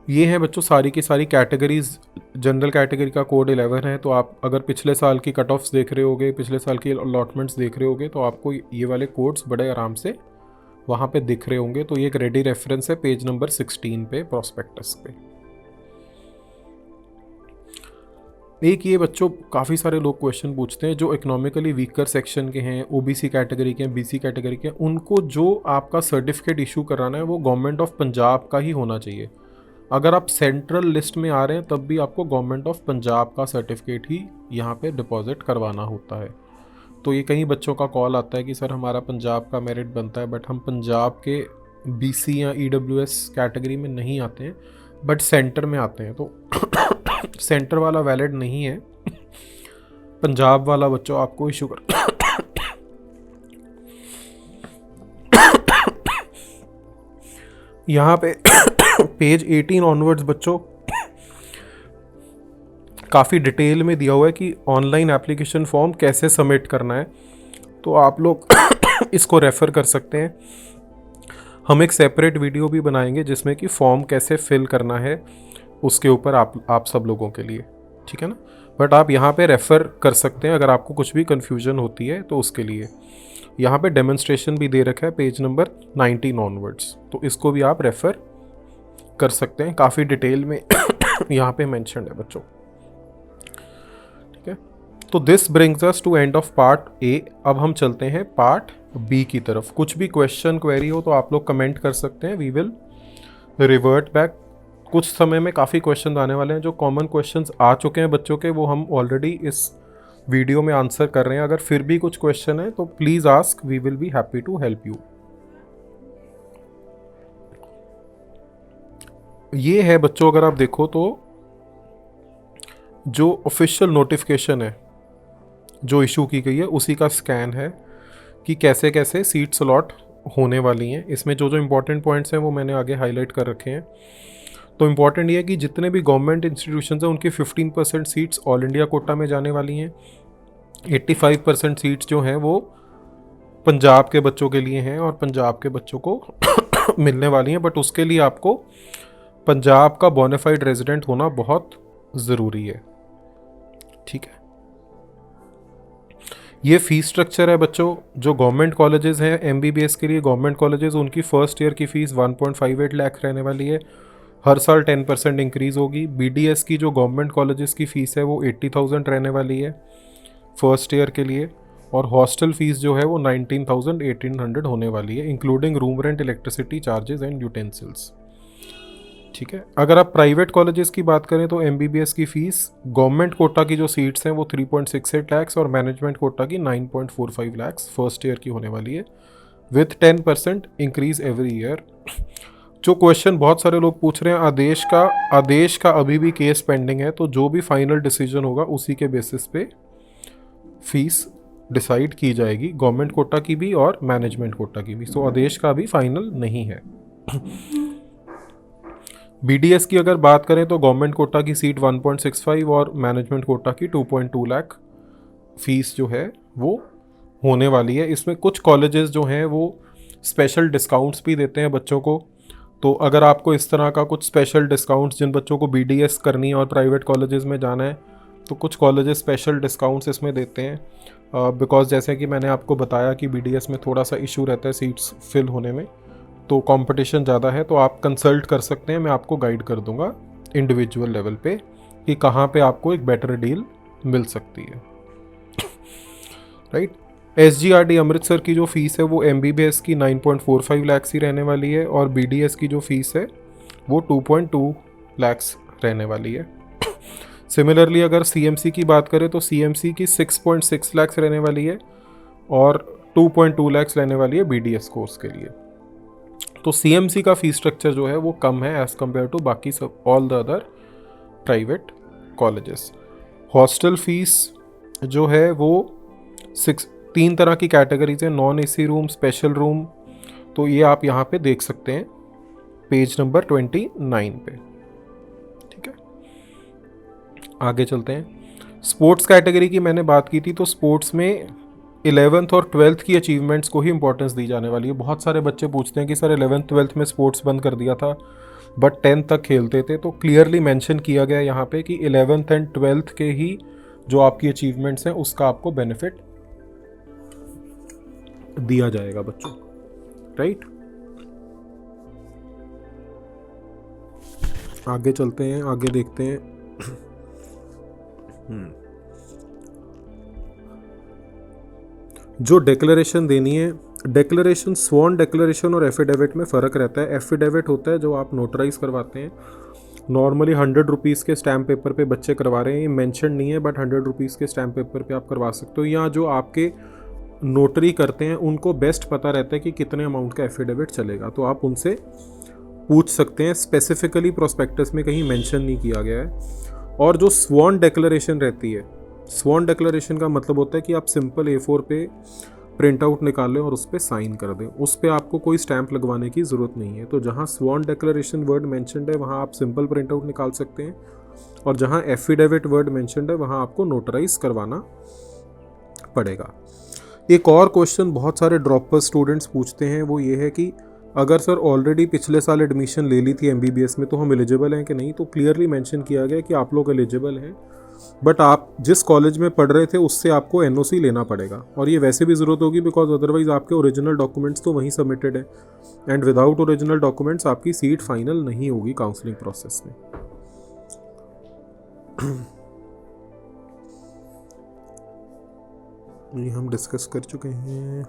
ये हैं बच्चों सारी की सारी कैटेगरीज। जनरल कैटेगरी का कोड 11 है, तो आप अगर पिछले साल की कट ऑफ्स देख रहे होगे, पिछले साल की अलॉटमेंट्स देख रहे होगे, तो आपको ये वाले कोड्स बड़े आराम से वहाँ पे दिख रहे होंगे। तो ये एक रेडी रेफरेंस है पेज नंबर 16 पे प्रोस्पेक्टस पे। एक ये बच्चों काफ़ी सारे लोग क्वेश्चन पूछते हैं जो इकोनॉमिकली वीकर सेक्शन के हैं, OBC कैटेगरी के हैं, BC कैटेगरी के हैं, उनको जो आपका सर्टिफिकेट इशू कराना है वो गवर्नमेंट ऑफ पंजाब का ही होना चाहिए। अगर आप सेंट्रल लिस्ट में आ रहे हैं तब भी आपको गवर्नमेंट ऑफ पंजाब का सर्टिफिकेट ही यहाँ पे डिपॉजिट करवाना होता है। तो ये कई बच्चों का कॉल आता है कि सर हमारा पंजाब का मेरिट बनता है बट हम पंजाब के BC या EWS कैटेगरी में नहीं आते हैं बट सेंटर में आते हैं, तो सेंटर वाला वैलिड नहीं है, पंजाब वाला बच्चों आपको इशू कर यहाँ पे पेज 18 ऑनवर्ड्स बच्चों काफ़ी डिटेल में दिया हुआ है कि ऑनलाइन एप्लीकेशन फॉर्म कैसे सबमिट करना है, तो आप लोग इसको रेफ़र कर सकते हैं। हम एक सेपरेट वीडियो भी बनाएंगे जिसमें कि फॉर्म कैसे फिल करना है उसके ऊपर आप सब लोगों के लिए, ठीक है ना। बट आप यहाँ पे रेफ़र कर सकते हैं अगर आपको कुछ भी कन्फ्यूजन होती है तो उसके लिए। यहाँ पे डेमोन्स्ट्रेशन भी दे रखा है पेज नंबर 19 ऑनवर्ड्स, तो इसको भी आप रेफ़र कर सकते हैं, काफ़ी डिटेल में यहाँ पे मेंशन है बच्चों। ठीक है, तो this brings us to end of part A. अब हम चलते हैं पार्ट बी की तरफ। कुछ भी क्वेश्चन क्वेरी हो तो आप लोग कमेंट कर सकते हैं, वी विल रिवर्ट बैक। कुछ समय में काफ़ी क्वेश्चन आने वाले हैं, जो कॉमन क्वेश्चंस आ चुके हैं बच्चों के वो हम ऑलरेडी इस वीडियो में आंसर कर रहे हैं। अगर फिर भी कुछ क्वेश्चन है तो please ask, we will be happy to help you. ये है बच्चों, अगर आप देखो तो जो ऑफिशियल नोटिफिकेशन है जो इशू की गई है उसी का स्कैन है कि कैसे कैसे सीट स्लॉट होने वाली हैं। इसमें जो जो इम्पोर्टेंट पॉइंट्स हैं वो मैंने आगे हाईलाइट कर रखे हैं। तो इम्पॉर्टेंट ये है कि जितने भी गवर्नमेंट इंस्टीट्यूशंस हैं उनकी 15% सीट्स ऑल इंडिया कोटा में जाने वाली हैं। 85% सीट्स जो हैं वो पंजाब के बच्चों के लिए हैं और पंजाब के बच्चों को मिलने वाली हैं, बट उसके लिए आपको पंजाब का बोनाफाइड रेजिडेंट होना बहुत ज़रूरी है। ठीक है, ये फ़ीस स्ट्रक्चर है बच्चों। जो गवर्नमेंट कॉलेजेस हैं एमबीबीएस के लिए, गवर्नमेंट कॉलेजेस, उनकी फर्स्ट ईयर की फ़ीस 1.58 लाख रहने वाली है। हर साल 10% इंक्रीज़ होगी। बीडीएस की जो गवर्नमेंट कॉलेजेस की फ़ीस है वो 80,000 रहने वाली है फर्स्ट ईयर के लिए, और हॉस्टल फ़ीस जो है वो 19,000-1800 होने वाली है, including room rent, electricity charges and utensils. ठीक है, अगर आप प्राइवेट कॉलेजेस की बात करें तो एमबीबीएस की फ़ीस गवर्नमेंट कोटा की जो सीट्स हैं वो 3.68 लाख और मैनेजमेंट कोटा की 9.45 लाख फर्स्ट ईयर की होने वाली है, विथ 10% इंक्रीज़ एवरी ईयर। जो क्वेश्चन बहुत सारे लोग पूछ रहे हैं, आदेश का अभी भी केस पेंडिंग है, तो जो भी फाइनल डिसीजन होगा उसी के बेसिस पे फीस डिसाइड की जाएगी, गवर्नमेंट कोटा की भी और मैनेजमेंट कोटा की भी। सो आदेश का अभी फाइनल नहीं है। बीडीएस की अगर बात करें तो गवर्नमेंट कोटा की सीट 1.65 और मैनेजमेंट कोटा की 2.2 लाख फीस जो है वो होने वाली है। इसमें कुछ कॉलेजेस जो हैं वो स्पेशल डिस्काउंट्स भी देते हैं बच्चों को, तो अगर आपको इस तरह का कुछ स्पेशल डिस्काउंट्स, जिन बच्चों को बीडीएस करनी है और प्राइवेट कॉलेजेस में जाना है, तो कुछ कॉलेजेस स्पेशल डिस्काउंट्स इसमें देते हैं, बिकॉज जैसे कि मैंने आपको बताया कि बीडीएस में थोड़ा सा इशू रहता है सीट्स फिल होने में, तो कंपटीशन ज़्यादा है। तो आप कंसल्ट कर सकते हैं, मैं आपको गाइड कर दूंगा इंडिविजुअल लेवल पे कि कहाँ पे आपको एक बेटर डील मिल सकती है। राइट, एसजीआरडी अमृतसर की जो फ़ीस है वो एमबीबीएस की 9.45 लाख ही रहने वाली है, और बीडीएस की जो फ़ीस है वो 2.2 लाख रहने वाली है। सिमिलरली अगर सीएमसी की बात करें तो सीएमसी की 6.6 लाख रहने वाली है और 2.2 लाख रहने वाली है बीडीएस कोर्स के लिए। तो सीएमसी का फ़ीस स्ट्रक्चर जो है वो कम है एज़ कम्पेयर टू बाकी सब all the other private colleges. Hostel fees जो है वो 3 तरह की कैटेगरीज हैं, non AC room, special room, तो ये आप यहाँ पे देख सकते हैं पेज नंबर 29 पे। ठीक है, आगे चलते हैं। स्पोर्ट्स कैटेगरी की मैंने बात की थी, तो स्पोर्ट्स में 11th और 12th की अचीवमेंट्स को ही इंपॉर्टेंस दी जाने वाली है। बहुत सारे बच्चे पूछते हैं कि सर 11th 12th में स्पोर्ट्स बंद कर दिया था बट 10th तक खेलते थे, तो क्लियरली मेंशन किया गया है यहाँ पे कि 11th एंड 12th के ही जो आपकी अचीवमेंट्स हैं उसका आपको बेनिफिट दिया जाएगा बच्चों। राइट, आगे चलते हैं, आगे देखते हैं। जो डिक्लेरेशन देनी है, डिक्लेरेशन, स्वॉन डिक्लेरेशन और एफिडेविट में फ़र्क रहता है। एफिडेविट होता है जो आप नोटराइज करवाते हैं, नॉर्मली 100 रुपीज़ के स्टैम्प पेपर पे बच्चे करवा रहे हैं, ये मेंशन नहीं है बट 100 रुपीज़ के स्टैम्प पेपर पे आप करवा सकते हो। या जो आपके नोटरी करते हैं उनको बेस्ट पता रहता है कि कितने अमाउंट का एफिडेविट चलेगा, तो आप उनसे पूछ सकते हैं। स्पेसिफिकली प्रोस्पेक्टस में कहीं मेंशन नहीं किया गया है। और जो स्वॉन डिक्लेरेशन रहती है, स्वॉन डिक्लेरेशन का मतलब होता है कि आप सिंपल A4 पे प्रिंट आउट निकाल लें और उस पर साइन कर दें, उस पर आपको कोई स्टैंप लगवाने की ज़रूरत नहीं है। तो जहाँ स्वॉन डिक्लेरेशन वर्ड मेंशनड है वहाँ आप सिंपल प्रिंट आउट निकाल सकते हैं, और जहाँ एफिडेविट वर्ड मेंशनड है वहाँ आपको नोटराइज करवाना पड़ेगा। एक और क्वेश्चन बहुत सारे ड्रॉपर स्टूडेंट्स पूछते हैं, वो ये है कि अगर सर ऑलरेडी पिछले साल एडमिशन ले ली थी एमबीबीएस में तो हम एलिजिबल हैं कि नहीं। तो क्लियरली मेंशन किया गया कि आप लोग एलिजिबल हैं, बट आप जिस कॉलेज में पढ़ रहे थे उससे आपको एनओसी लेना पड़ेगा, और ये वैसे भी ज़रूरत होगी बिकॉज अदरवाइज़ आपके ओरिजिनल डॉक्यूमेंट्स तो वहीं सबमिटेड है, एंड विदाउट ओरिजिनल डॉक्यूमेंट्स आपकी सीट फाइनल नहीं होगी काउंसलिंग प्रोसेस में। ये हम डिस्कस कर चुके हैं।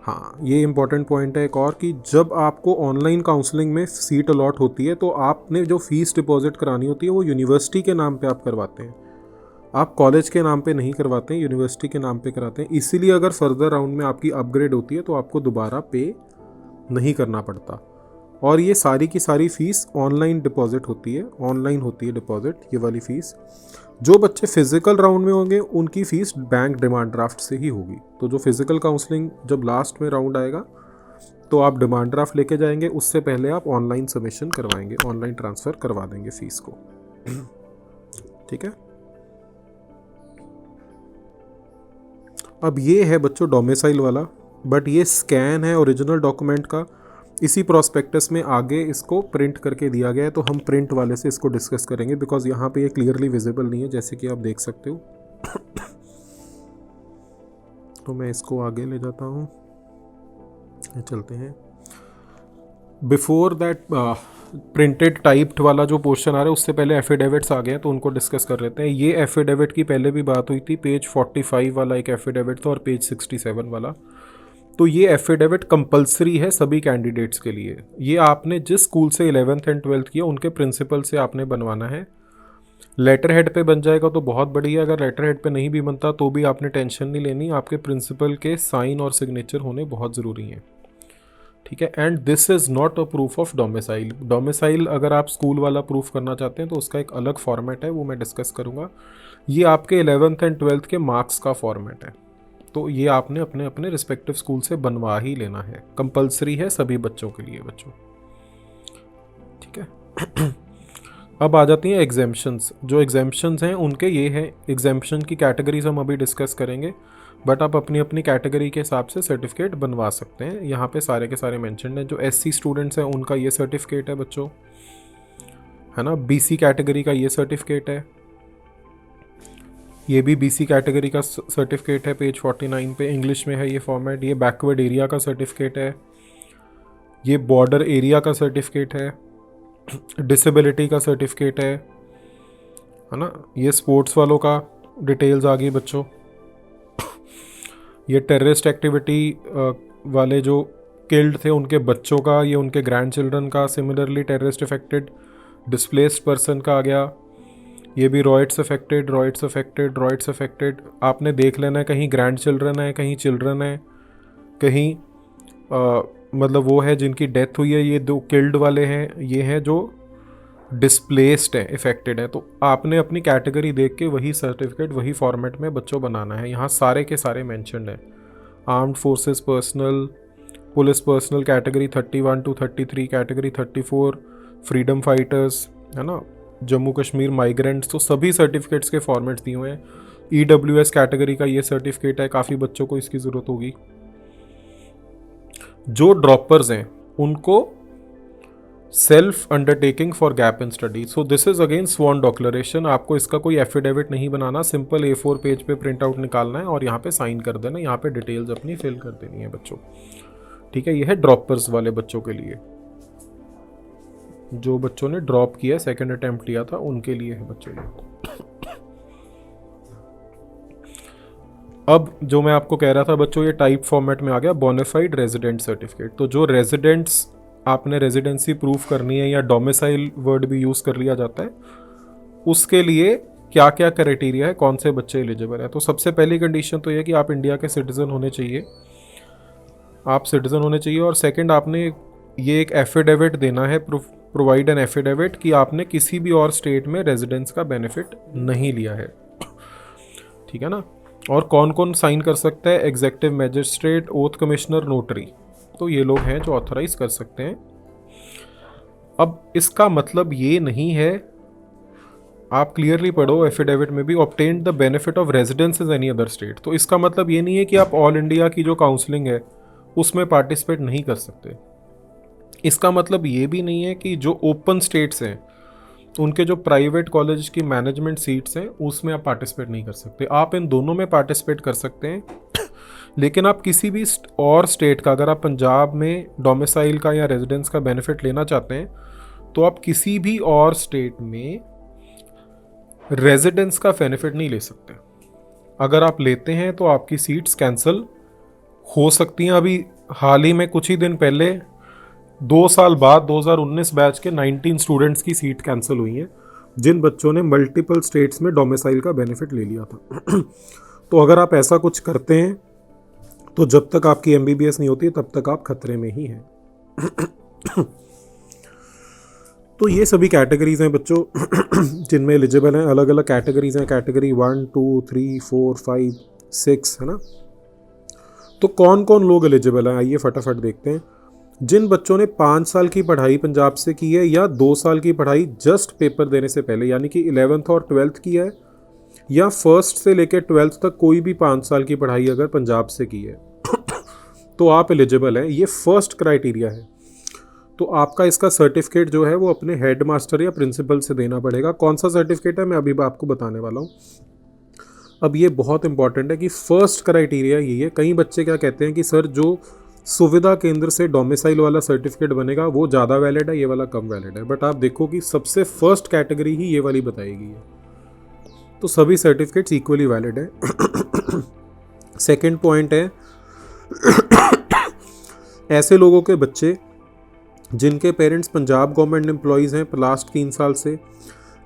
हाँ, ये इम्पॉर्टेंट पॉइंट है एक और, कि जब आपको ऑनलाइन काउंसलिंग में सीट अलॉट होती है तो आपने जो फीस डिपॉजिट करानी होती है वो यूनिवर्सिटी के नाम पे आप करवाते हैं, आप कॉलेज के नाम पे नहीं करवाते हैं, यूनिवर्सिटी के नाम पे कराते हैं। इसीलिए अगर फर्दर राउंड में आपकी अपग्रेड होती है तो आपको दोबारा पे नहीं करना पड़ता, और ये सारी की सारी फ़ीस ऑनलाइन डिपॉजिट होती है, ऑनलाइन होती है डिपॉजिट, ये वाली फ़ीस। जो बच्चे फिजिकल राउंड में होंगे उनकी फ़ीस बैंक डिमांड ड्राफ्ट से ही होगी। तो जो फिजिकल काउंसलिंग जब लास्ट में राउंड आएगा तो आप डिमांड ड्राफ्ट लेके जाएंगे, उससे पहले आप ऑनलाइन सबमिशन करवाएंगे, ऑनलाइन ट्रांसफ़र करवा देंगे फ़ीस को। ठीक है। अब ये है बच्चों डोमिसाइल वाला, बट ये स्कैन है ओरिजिनल डॉक्यूमेंट का, इसी प्रोस्पेक्टस में आगे इसको प्रिंट करके दिया गया है, तो हम प्रिंट वाले से इसको डिस्कस करेंगे बिकॉज यहाँ पे ये क्लियरली विजिबल नहीं है, जैसे कि आप देख सकते हो। तो मैं इसको आगे ले जाता हूँ, चलते हैं। बिफोर दैट प्रिंटेड टाइप्ड वाला जो पोर्शन आ रहा है उससे पहले एफिडेविट्स आ गए हैं, तो उनको डिस्कस कर लेते हैं। ये एफिडेविट की पहले भी बात हुई थी, पेज 45 वाला एक एफिडेविट था और पेज 67 वाला। तो ये एफिडेविट कंपलसरी है सभी कैंडिडेट्स के लिए। ये आपने जिस स्कूल से 11th एंड 12th किया उनके प्रिंसिपल से आपने बनवाना है। लेटर हेड पे बन जाएगा तो बहुत बढ़िया, अगर लेटर हेड पे नहीं भी बनता तो भी आपने टेंशन नहीं लेनी, आपके प्रिंसिपल के साइन और सिग्नेचर होने बहुत ज़रूरी हैं। ठीक है। And this is not a proof of domicile. Domicile अगर आप स्कूल वाला प्रूफ करना चाहते हैं तो उसका एक अलग फॉर्मेट है, वो मैं डिस्कस करूँगा। ये आपके 11th एंड 12th के मार्क्स का फॉर्मेट है, तो ये आपने अपने अपने रिस्पेक्टिव स्कूल से बनवा ही लेना है, कंपलसरी है सभी बच्चों के लिए बच्चों। ठीक है। अब आ जाती हैं एग्जेम्पशंस। जो एग्जेम्पशंस हैं उनके ये हैं, एग्जेम्पशन की कैटेगरीज हम अभी डिस्कस करेंगे, बट आप अपनी अपनी कैटेगरी के हिसाब से सर्टिफिकेट बनवा सकते हैं। यहाँ पे सारे के सारे मेंशन्ड हैं। जो एससी स्टूडेंट्स हैं उनका ये सर्टिफिकेट है बच्चों, है ना। बीसी कैटेगरी का ये सर्टिफिकेट है, ये भी बीसी कैटेगरी का सर्टिफिकेट है, पेज 49 पे इंग्लिश में है ये फॉर्मेट। ये बैकवर्ड एरिया का सर्टिफिकेट है, ये बॉर्डर एरिया का सर्टिफिकेट है, डिसेबिलिटी का सर्टिफिकेट है ना। ये स्पोर्ट्स वालों का डिटेल्स आ गई बच्चों। ये टेररिस्ट एक्टिविटी वाले जो किल्ड थे उनके बच्चों का, ये उनके ग्रैंड चिल्ड्रन का। Similarly terrorist affected displaced person का आ गया। ये भी riots affected, riots affected, riots affected. आपने देख लेना है, कहीं ग्रैंड चिल्ड्रन है, कहीं चिल्ड्रन है, कहीं मतलब वो है जिनकी डेथ हुई है। ये दो किल्ड वाले हैं, ये हैं जो डिस्प्लेस्ड है, इफेक्टेड है। तो आपने अपनी कैटेगरी देख के वही सर्टिफिकेट वही फॉर्मेट में बच्चों बनाना है। यहाँ सारे के सारे मेंशन्ड हैं। Armed forces personal, police personal category 31 to 33, category 34 freedom fighters, है ना, जम्मू कश्मीर माइग्रेंट्स। तो सभी सर्टिफिकेट्स के फॉर्मेट्स दिए हुए हैं। EWS कैटेगरी का ये सर्टिफिकेट है, काफ़ी बच्चों को इसकी ज़रूरत होगी। जो ड्रॉपर्स हैं उनको self undertaking for gap in study, so this is again sworn declaration. आपको इसका कोई एफिडेविट नहीं बनाना, सिंपल A4 पेज पे प्रिंट आउट निकालना है और यहाँ पे साइन कर देना, यहाँ पे डिटेल्स अपनी फिल कर देनी है बच्चों। ठीक है। ये है ड्रॉपर्स वाले बच्चों के लिए, जो बच्चों ने ड्रॉप किया, सेकंड अटेम्प्ट लिया था, उनके लिए है बच्चों ये। अब जो मैं आपको कह रहा था बच्चों, ये टाइप फॉर्मेट में आ गया बोनाफाइड रेजिडेंट सर्टिफिकेट। तो जो रेजिडेंट्स आपने रेजिडेंसी प्रूफ करनी है, या डोमिसाइल वर्ड भी यूज़ कर लिया जाता है, उसके लिए क्या क्या क्राइटेरिया है, कौन से बच्चे एलिजिबल है। तो सबसे पहली कंडीशन तो ये कि आप इंडिया के सिटीज़न होने चाहिए, आप सिटीज़न होने चाहिए। और सेकंड, आपने ये एक एफिडेविट देना है, प्रोवाइड एन एफिडेविट, कि आपने किसी भी और स्टेट में रेजिडेंस का बेनिफिट नहीं लिया है। ठीक है ना। और कौन कौन साइन कर सकता है, executive magistrate, oath commissioner, notary. तो ये लोग हैं जो ऑथराइज कर सकते हैं। अब इसका मतलब ये नहीं है, आप क्लियरली पढ़ो एफिडेविट में भी, obtained the benefit of residence is any other state. तो इसका मतलब ये नहीं है कि आप ऑल इंडिया की जो काउंसलिंग है उसमें पार्टिसिपेट नहीं कर सकते। इसका मतलब ये भी नहीं है कि जो ओपन स्टेट्स हैं उनके जो प्राइवेट कॉलेज की मैनेजमेंट सीट्स हैं उसमें आप पार्टिसिपेट नहीं कर सकते। आप इन दोनों में पार्टिसिपेट कर सकते हैं, लेकिन आप किसी भी और स्टेट का, अगर आप पंजाब में डोमिसाइल का या रेजिडेंस का बेनिफिट लेना चाहते हैं तो आप किसी भी और स्टेट में रेजिडेंस का बेनिफिट नहीं ले सकते। अगर आप लेते हैं तो आपकी सीट्स कैंसिल हो सकती हैं। अभी हाल ही में कुछ ही दिन पहले 2 साल बाद 2019 बैच के 19 स्टूडेंट्स की सीट कैंसिल हुई हैं, जिन बच्चों ने मल्टीपल स्टेट्स में डोमिसाइल का बेनिफिट ले लिया था। तो अगर आप ऐसा कुछ करते हैं तो जब तक आपकी MBBS नहीं होती तब तक आप खतरे में ही हैं। तो ये सभी कैटेगरीज हैं बच्चों जिनमें एलिजिबल हैं। अलग अलग कैटेगरीज हैं, कैटेगरी 1 2 3 4 5 6, है ना। तो कौन कौन लोग एलिजिबल हैं आइए फटाफट देखते हैं। जिन बच्चों ने 5 साल की पढ़ाई पंजाब से की है या 2 साल की पढ़ाई जस्ट पेपर देने से पहले, यानी कि 11th और 12th की है, या फर्स्ट से लेकर 12th तक कोई भी 5 साल की पढ़ाई अगर पंजाब से की है तो आप एलिजिबल हैं। ये फर्स्ट क्राइटेरिया है। तो आपका इसका सर्टिफिकेट जो है वो अपने हेड मास्टर या प्रिंसिपल से देना पड़ेगा। कौन सा सर्टिफिकेट है मैं अभी आपको बताने वाला हूँ। अब ये बहुत इंपॉर्टेंट है कि फर्स्ट क्राइटेरिया यही है। कई बच्चे क्या कहते हैं कि सर जो सुविधा केंद्र से डोमिसाइल वाला सर्टिफिकेट बनेगा वो ज़्यादा वैलिड है, ये वाला कम वैलिड है। बट आप देखो कि सबसे फर्स्ट कैटेगरी ही ये वाली बताएगी है, तो सभी सर्टिफिकेट्स इक्वली वैलिड है। सेकंड पॉइंट है ऐसे लोगों के बच्चे जिनके पेरेंट्स पंजाब गवर्नमेंट एम्प्लॉयज़ हैं लास्ट 3 साल से,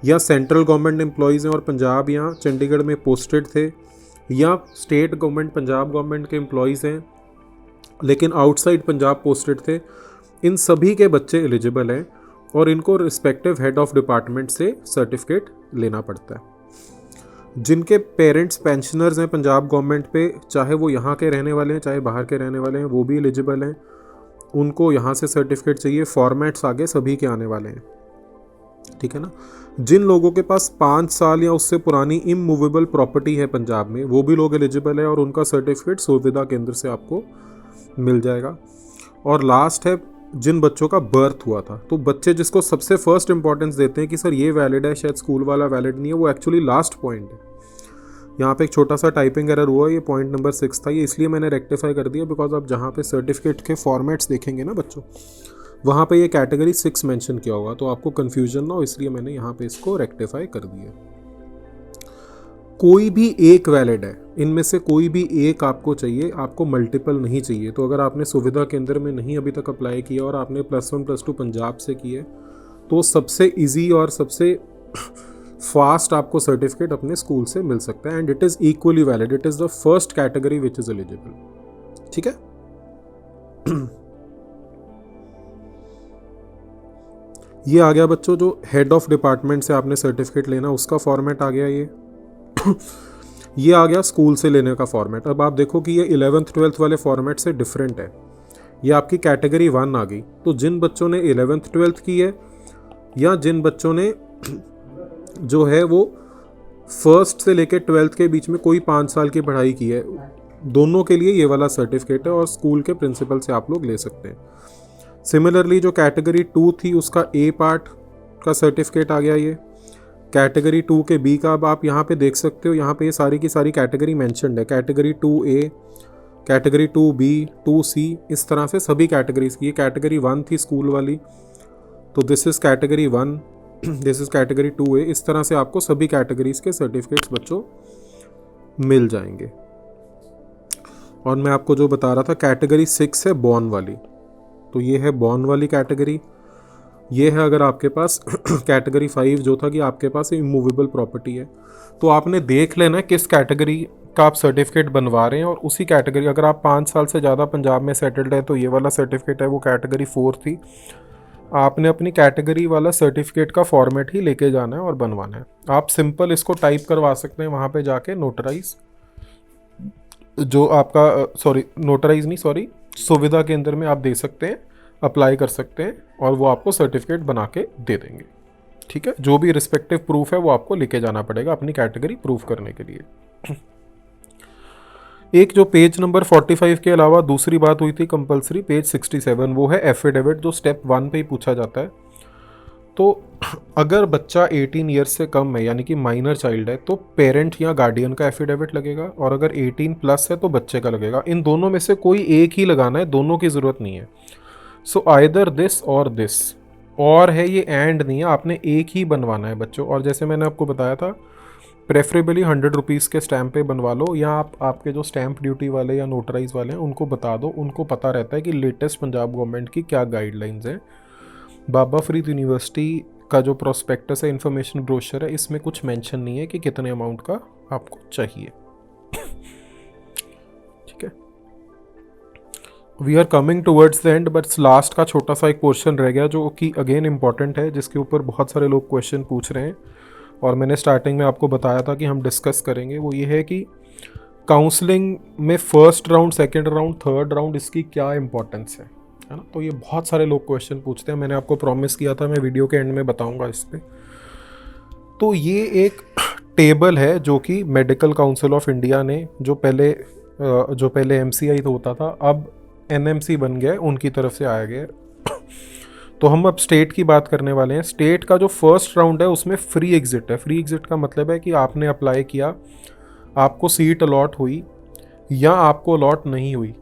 या सेंट्रल गवर्नमेंट एम्प्लॉयज़ हैं और पंजाब या चंडीगढ़ में पोस्टेड थे, या स्टेट गवर्नमेंट पंजाब गवर्नमेंट के एम्प्लॉयज़ हैं लेकिन आउटसाइड पंजाब पोस्टेड थे, इन सभी के बच्चे एलिजिबल हैं और इनको रिस्पेक्टिव हेड ऑफ डिपार्टमेंट से सर्टिफिकेट लेना पड़ता है। जिनके पेरेंट्स पेंशनर्स हैं पंजाब गवर्नमेंट पे, चाहे वो यहाँ के रहने वाले हैं चाहे बाहर के रहने वाले हैं, वो भी एलिजिबल हैं, उनको यहाँ से सर्टिफिकेट चाहिए। फॉर्मेट्स आगे सभी के आने वाले हैं, ठीक है ना। जिन लोगों के पास 5 साल या उससे पुरानी इमूवेबल प्रॉपर्टी है पंजाब में, वो भी लोग एलिजिबल है और उनका सर्टिफिकेट सुविधा केंद्र से आपको मिल जाएगा। और लास्ट है जिन बच्चों का बर्थ हुआ था। तो बच्चे जिसको सबसे फर्स्ट इंपॉर्टेंस देते हैं कि सर ये वैलिड है, शायद स्कूल वाला वैलिड नहीं है, वो एक्चुअली लास्ट पॉइंट है। यहाँ पे एक छोटा सा टाइपिंग एरर हुआ, ये पॉइंट नंबर 6 था, ये इसलिए मैंने रेक्टिफाई कर दिया बिकॉज आप जहाँ पे सर्टिफिकेट के फॉर्मेट्स देखेंगे ना बच्चों, वहाँ पे ये कैटेगरी 6 मेंशन किया होगा, तो आपको कन्फ्यूजन ना हो इसलिए मैंने यहाँ पे इसको रेक्टिफाई कर दिया। कोई भी एक वैलिड है, इनमें से कोई भी एक आपको चाहिए, आपको मल्टीपल नहीं चाहिए। तो अगर आपने सुविधा केंद्र में नहीं अभी तक अप्लाई किया और आपने +1 +2 पंजाब से की है, तो सबसे इजी और सबसे फास्ट आपको सर्टिफिकेट अपने स्कूल से मिल सकता है and it is equally valid. It is the first category which is eligible, ठीक है। ये आ गया बच्चों जो हेड ऑफ डिपार्टमेंट से आपने सर्टिफिकेट लेना, उसका फॉर्मेट आ गया ये आ गया स्कूल से लेने का फॉर्मेट। अब आप देखो कि ये 11th 12th वाले फॉर्मेट से डिफरेंट है। ये आपकी कैटेगरी 1 आ गई। तो जिन बच्चों ने 11th 12th की है या जिन बच्चों ने जो है वो फर्स्ट से लेकर 12th के बीच में कोई 5 साल की पढ़ाई की है, दोनों के लिए ये वाला सर्टिफिकेट है और स्कूल के प्रिंसिपल से आप लोग ले सकते हैं। सिमिलरली जो कैटेगरी 2 थी उसका A पार्ट का सर्टिफिकेट आ गया। ये कैटेगरी 2 के B का अब आप यहाँ पे देख सकते हो, यहाँ पे ये सारी की सारी कैटेगरी मेंशन्ड है। Category 2A, category 2B, 2C, इस तरह से सभी कैटेगरीज की। ये कैटेगरी 1 थी स्कूल वाली, तो this is category 1, this is category 2A। इस तरह से आपको सभी कैटेगरीज के सर्टिफिकेट्स बच्चों मिल जाएंगे। और मैं आपको जो बता रहा था कैटेगरी 6 है बॉर्न वाली, तो ये है बॉर्न वाली कैटेगरी। ये है अगर आपके पास कैटेगरी 5 जो था कि आपके पास इमूवेबल प्रॉपर्टी है, तो आपने देख लेना किस कैटेगरी का आप सर्टिफिकेट बनवा रहे हैं और उसी कैटेगरी, अगर आप 5 साल से ज़्यादा पंजाब में सेटल्ड है तो ये वाला सर्टिफिकेट है, वो कैटेगरी 4 थी। आपने अपनी कैटेगरी वाला सर्टिफिकेट का फॉर्मेट ही लेके जाना है और बनवाना है। आप सिंपल इसको टाइप करवा सकते हैं वहाँ पे जाके, नोटराइज जो आपका नोटराइज सुविधा केंद्र में आप दे सकते हैं, अप्लाई कर सकते हैं और वो आपको सर्टिफिकेट बना के दे देंगे, ठीक है। जो भी रिस्पेक्टिव प्रूफ है वो आपको लेके जाना पड़ेगा अपनी कैटेगरी प्रूफ करने के लिए। एक जो पेज नंबर 45 के अलावा दूसरी बात हुई थी कंपलसरी, पेज 67, वो है एफिडेविट, जो स्टेप 1 पे ही पूछा जाता है। तो अगर बच्चा 18 ईयर्स से कम है यानी कि माइनर चाइल्ड है तो पेरेंट या गार्डियन का एफिडेविट लगेगा, और अगर 18 प्लस है तो बच्चे का लगेगा। इन दोनों में से कोई एक ही लगाना है, दोनों की ज़रूरत नहीं है। सो आइदर दिस और दिस, और है ये एंड नहीं है, आपने एक ही बनवाना है बच्चों। और जैसे मैंने आपको बताया था, प्रेफरेबली 100 रुपीज़ के स्टैम्प पे बनवा लो, या आप आपके जो स्टैम्प ड्यूटी वाले या नोटराइज वाले हैं उनको बता दो, उनको पता रहता है कि लेटेस्ट पंजाब गवर्नमेंट की क्या गाइडलाइंस हैं। बाबा फरीद यूनिवर्सिटी का जो प्रोस्पेक्टस है, इन्फॉर्मेशन ब्रोशर है, इसमें कुछ मेंशन नहीं है कि कितने अमाउंट का आपको चाहिए। ठीक है, we are coming towards the end, but last का छोटा सा एक पोर्शन रह गया जो कि अगेन इंपॉर्टेंट है, जिसके ऊपर बहुत सारे लोग क्वेश्चन पूछ रहे हैं और मैंने स्टार्टिंग में आपको बताया था कि हम डिस्कस करेंगे। वो ये है कि काउंसलिंग में first round, second round, third round, इसकी क्या इंपॉर्टेंस है ना। तो ये बहुत सारे लोग क्वेश्चन पूछते हैं, मैंने आपको प्रॉमिस किया था मैं वीडियो के एंड में बताऊंगा इस पर। तो ये एक टेबल है जो कि मेडिकल काउंसिल ऑफ इंडिया ने, जो पहले MCI तो होता था, अब NMC बन गया, उनकी तरफ से आया गया। तो हम अब स्टेट की बात करने वाले हैं। स्टेट का जो फर्स्ट राउंड है उसमें फ्री एग्जिट है। फ्री एग्जिट का मतलब है कि आपने अप्लाई किया, आपको सीट अलॉट हुई या आपको अलॉट नहीं हुई।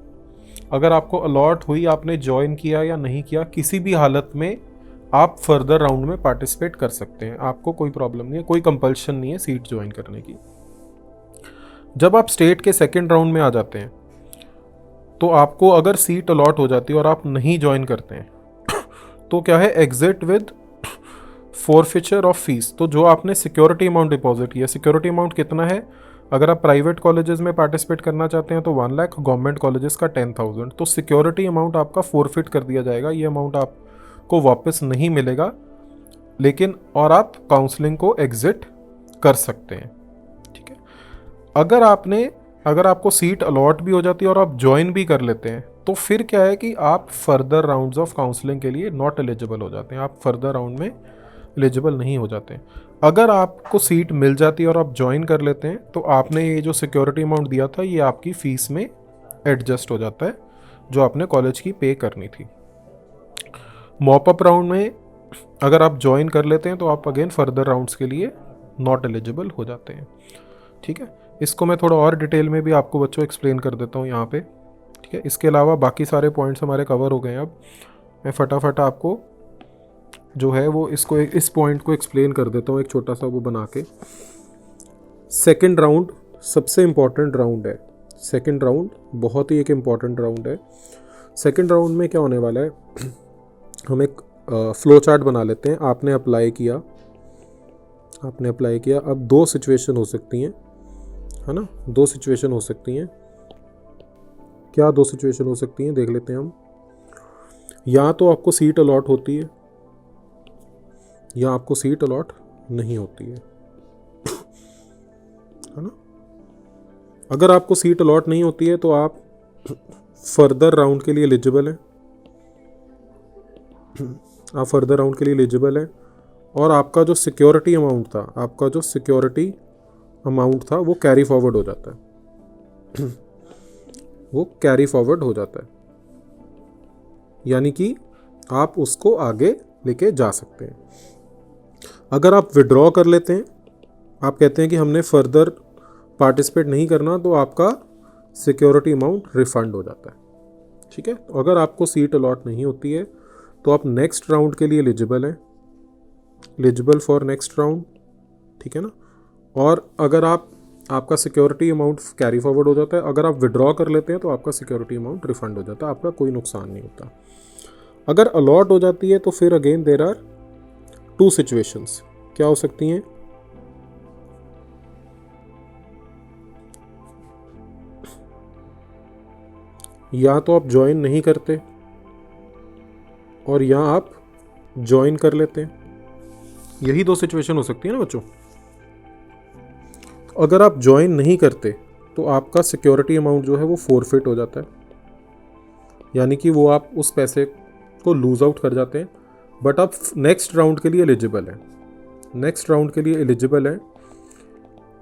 अगर आपको अलॉट हुई, आपने ज्वाइन किया या नहीं किया, किसी भी हालत में आप फर्दर राउंड में पार्टिसिपेट कर सकते हैं, आपको कोई प्रॉब्लम नहीं है, कोई कंपल्शन नहीं है सीट ज्वाइन करने की। जब आप स्टेट के सेकेंड राउंड में आ जाते हैं तो आपको अगर सीट अलॉट हो जाती है और आप नहीं ज्वाइन करते हैं तो क्या है, exit with forfeiture of fees. तो जो आपने सिक्योरिटी अमाउंट डिपॉजिट किया, सिक्योरिटी अमाउंट कितना है, अगर आप प्राइवेट कॉलेजेस में पार्टिसिपेट करना चाहते हैं तो 1 लाख, गवर्नमेंट कॉलेजेस का 10,000। तो सिक्योरिटी अमाउंट आपका फॉरफिट कर दिया जाएगा, ये अमाउंट आपको वापस नहीं मिलेगा, लेकिन और आप काउंसलिंग को एग्जिट कर सकते हैं। ठीक है, अगर आपको सीट अलॉट भी हो जाती है और आप ज्वाइन भी कर लेते हैं तो फिर क्या है कि आप फर्दर राउंड्स ऑफ काउंसलिंग के लिए नॉट एलिजिबल हो जाते हैं, आप फर्दर राउंड में एलिजिबल नहीं हो जाते। अगर आपको सीट मिल जाती है और आप ज्वाइन कर लेते हैं तो आपने ये जो सिक्योरिटी अमाउंट दिया था ये आपकी फ़ीस में एडजस्ट हो जाता है जो आपने कॉलेज की पे करनी थी। मॉपअप राउंड में अगर आप ज्वाइन कर लेते हैं तो आप अगेन फर्दर राउंड्स के लिए नॉट एलिजिबल हो जाते हैं। ठीक है, इसको मैं थोड़ा और डिटेल में भी आपको बच्चों एक्सप्लेन कर देता हूँ यहाँ पे। ठीक है, इसके अलावा बाकी सारे पॉइंट्स हमारे कवर हो गए हैं। अब मैं फटाफट आपको जो है वो इस पॉइंट को एक्सप्लेन कर देता हूँ एक छोटा सा वो बना के। सेकेंड राउंड सबसे इम्पॉर्टेंट राउंड है। सेकेंड राउंड बहुत ही एक इम्पॉर्टेंट राउंड है। सेकेंड राउंड में क्या होने वाला है, हम एक फ्लो चार्ट बना लेते हैं। आपने अप्लाई किया, अब 2 सिचुएशन हो सकती हैं, है ना, 2 सिचुएशन हो सकती हैं। क्या 2 सिचुएशन हो सकती हैं देख लेते हैं हम। या तो आपको सीट अलॉट होती है या आपको सीट अलॉट नहीं होती है ना। अगर आपको सीट अलॉट नहीं होती है तो आप फर्दर राउंड के लिए एलिजिबल हैं, और आपका जो सिक्योरिटी अमाउंट था वो कैरी फॉरवर्ड हो जाता है, यानी कि आप उसको आगे लेके जा सकते हैं। अगर आप विड्रॉ कर लेते हैं, आप कहते हैं कि हमने फर्दर पार्टिसिपेट नहीं करना, तो आपका सिक्योरिटी अमाउंट रिफंड हो जाता है। ठीक है, तो अगर आपको सीट अलॉट नहीं होती है तो आप नेक्स्ट राउंड के लिए एलिजिबल फॉर नेक्स्ट राउंड। ठीक है ना, और अगर आपका सिक्योरिटी अमाउंट कैरी फॉरवर्ड हो जाता है, अगर आप विड्रॉ कर लेते हैं तो आपका सिक्योरिटी अमाउंट रिफंड हो जाता है, आपका कोई नुकसान नहीं होता। अगर अलॉट हो जाती है तो फिर अगेन देयर आर 2 सिचुएशंस। क्या हो सकती हैं, या तो आप ज्वाइन नहीं करते और या आप ज्वाइन कर लेते हैं। यही 2 सिचुएशन हो सकती है ना बच्चों। अगर आप ज्वाइन नहीं करते तो आपका सिक्योरिटी अमाउंट जो है वो फॉरफिट हो जाता है, यानी कि वो आप उस पैसे को लूज आउट कर जाते हैं, बट आप नेक्स्ट राउंड के लिए एलिजिबल हैं।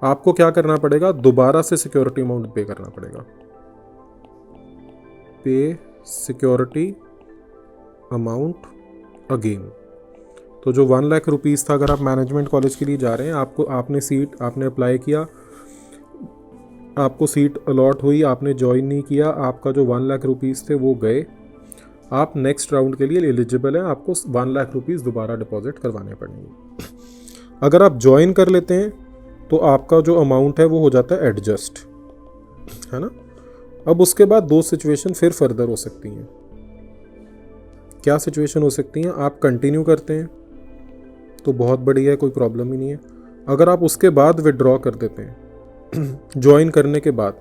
आपको क्या करना पड़ेगा, दोबारा से सिक्योरिटी अमाउंट पे करना पड़ेगा। पे सिक्योरिटी अमाउंट अगेन, तो जो 1 लाख रुपीज़ था, अगर आप मैनेजमेंट कॉलेज के लिए जा रहे हैं, आपने अप्लाई किया, आपको सीट अलॉट हुई, आपने ज्वाइन नहीं किया, आपका जो 1 लाख रुपीज़ थे वो गए, आप नेक्स्ट राउंड के लिए एलिजिबल हैं, आपको 1 लाख रुपीज़ दोबारा डिपॉजिट करवाने पड़ेंगे। अगर आप ज्वाइन कर लेते हैं तो आपका जो अमाउंट है वो हो जाता है एडजस्ट, है ना। अब उसके बाद 2 सिचुएशन फिर फर्दर हो सकती हैं। क्या सिचुएशन हो सकती हैं? आप कंटिन्यू करते हैं तो बहुत बढ़िया है, कोई प्रॉब्लम ही नहीं है। अगर आप उसके बाद विड्रॉ कर देते हैं ज्वाइन करने के बाद,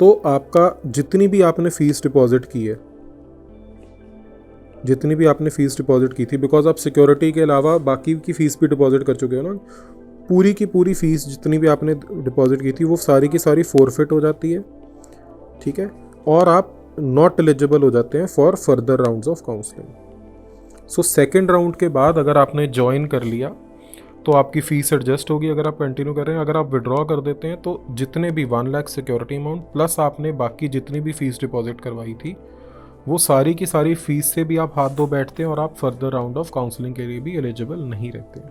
तो आपका जितनी भी आपने फ़ीस डिपॉजिट की है, जितनी भी आपने फ़ीस डिपॉजिट की थी, बिकॉज आप सिक्योरिटी के अलावा बाकी की फ़ीस भी डिपॉजिट कर चुके हो ना, पूरी की पूरी फ़ीस जितनी भी आपने डिपॉजिट की थी वो सारी की सारी फोरफिट हो जाती है, ठीक है, और आप नॉट एलिजिबल हो जाते हैं for further rounds of counselling. So second round के बाद अगर आपने ज्वाइन कर लिया तो आपकी फ़ीस एडजस्ट होगी अगर आप कंटिन्यू कर रहे हैं। अगर आप विड्रॉ कर देते हैं तो जितने भी 1 लाख सिक्योरिटी अमाउंट प्लस आपने बाकी जितनी भी फ़ीस डिपॉजिट करवाई थी वो सारी की सारी फ़ीस से भी आप हाथ धो बैठते हैं और आप फर्दर राउंड ऑफ काउंसलिंग के लिए भी एलिजिबल नहीं रहते हैं।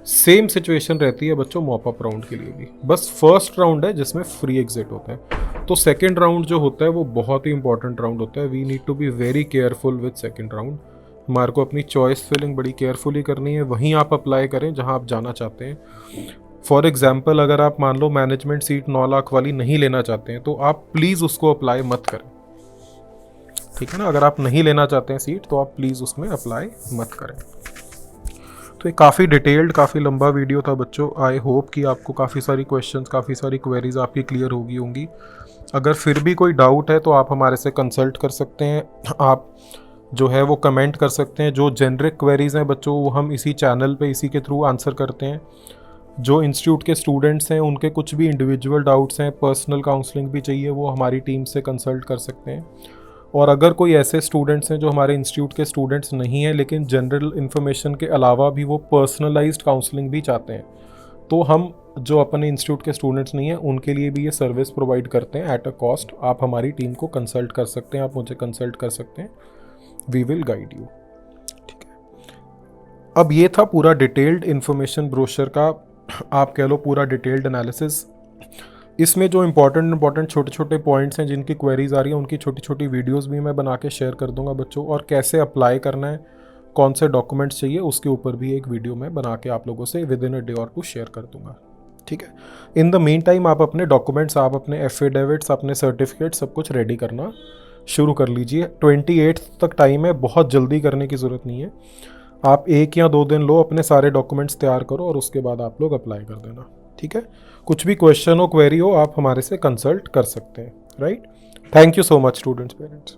सेम सिचुएशन रहती है बच्चों मॉप अप राउंड के लिए भी, बस फर्स्ट राउंड है जिसमें फ्री एग्जिट होता है। तो सेकेंड राउंड जो होता है वो बहुत ही इंपॉर्टेंट राउंड होता है। We need to be very careful with second round. हमारे को अपनी चॉइस फिलिंग बड़ी केयरफुली करनी है, वहीं आप अप्लाई करें जहां आप जाना चाहते हैं। फॉर एग्जाम्पल, अगर आप मान लो मैनेजमेंट सीट 9 लाख वाली नहीं लेना चाहते हैं तो आप प्लीज़ उसको अप्लाई मत करें, ठीक है ना। अगर आप नहीं लेना चाहते हैं सीट तो आप प्लीज़ उसमें अप्लाई मत करें। तो ये काफ़ी डिटेल्ड, काफ़ी लंबा वीडियो था बच्चों। आई होप कि आपको काफ़ी सारी क्वेश्चंस, काफ़ी सारी क्वेरीज आपकी क्लियर होंगी। अगर फिर भी कोई डाउट है तो आप हमारे से कंसल्ट कर सकते हैं, आप जो है वो कमेंट कर सकते हैं। जो जेनरिक क्वेरीज़ हैं बच्चों वो हम इसी चैनल पे इसी के थ्रू आंसर करते हैं। जो इंस्टीट्यूट के स्टूडेंट्स हैं उनके कुछ भी इंडिविजुअल डाउट्स हैं, पर्सनल काउंसलिंग भी चाहिए, वो हमारी टीम से कंसल्ट कर सकते हैं। और अगर कोई ऐसे स्टूडेंट्स हैं जो हमारे इंस्टीट्यूट के स्टूडेंट्स नहीं हैं लेकिन जनरल इन्फॉर्मेशन के अलावा भी वो पर्सनलाइज्ड काउंसलिंग भी चाहते हैं, तो हम जो अपने इंस्टीट्यूट के स्टूडेंट्स नहीं हैं उनके लिए भी ये सर्विस प्रोवाइड करते हैं एट अ कॉस्ट। आप हमारी टीम को कंसल्ट कर सकते हैं, आप मुझे कंसल्ट कर सकते हैं, वी विल गाइड यू, ठीक है। अब ये था पूरा डिटेल्ड इन्फॉर्मेशन ब्रोशर का, आप कह लो पूरा डिटेल्ड एनालिसिस। इसमें जो इंपॉर्टेंट छोटे छोटे पॉइंट्स हैं जिनकी क्वेरीज आ रही हैं उनकी छोटी छोटी वीडियोस भी मैं बना के शेयर कर दूंगा बच्चों, और कैसे अप्लाई करना है, कौन से डॉक्यूमेंट्स चाहिए, उसके ऊपर भी एक वीडियो मैं बना के आप लोगों से विद इन अ डे और 2 शेयर कर दूंगा, ठीक है। इन द मीन टाइम आप अपने डॉक्यूमेंट्स, आप अपने एफिडेविट्स, अपने सर्टिफिकेट सब कुछ रेडी करना शुरू कर लीजिए। 28 तक टाइम है, बहुत जल्दी करने की ज़रूरत नहीं है। आप 1 या 2 दिन लो, अपने सारे डॉक्यूमेंट्स तैयार करो और उसके बाद आप लोग अप्लाई कर देना, ठीक है। कुछ भी क्वेश्चन हो, क्वेरी हो, आप हमारे से कंसल्ट कर सकते हैं, right. Thank you so much students, parents.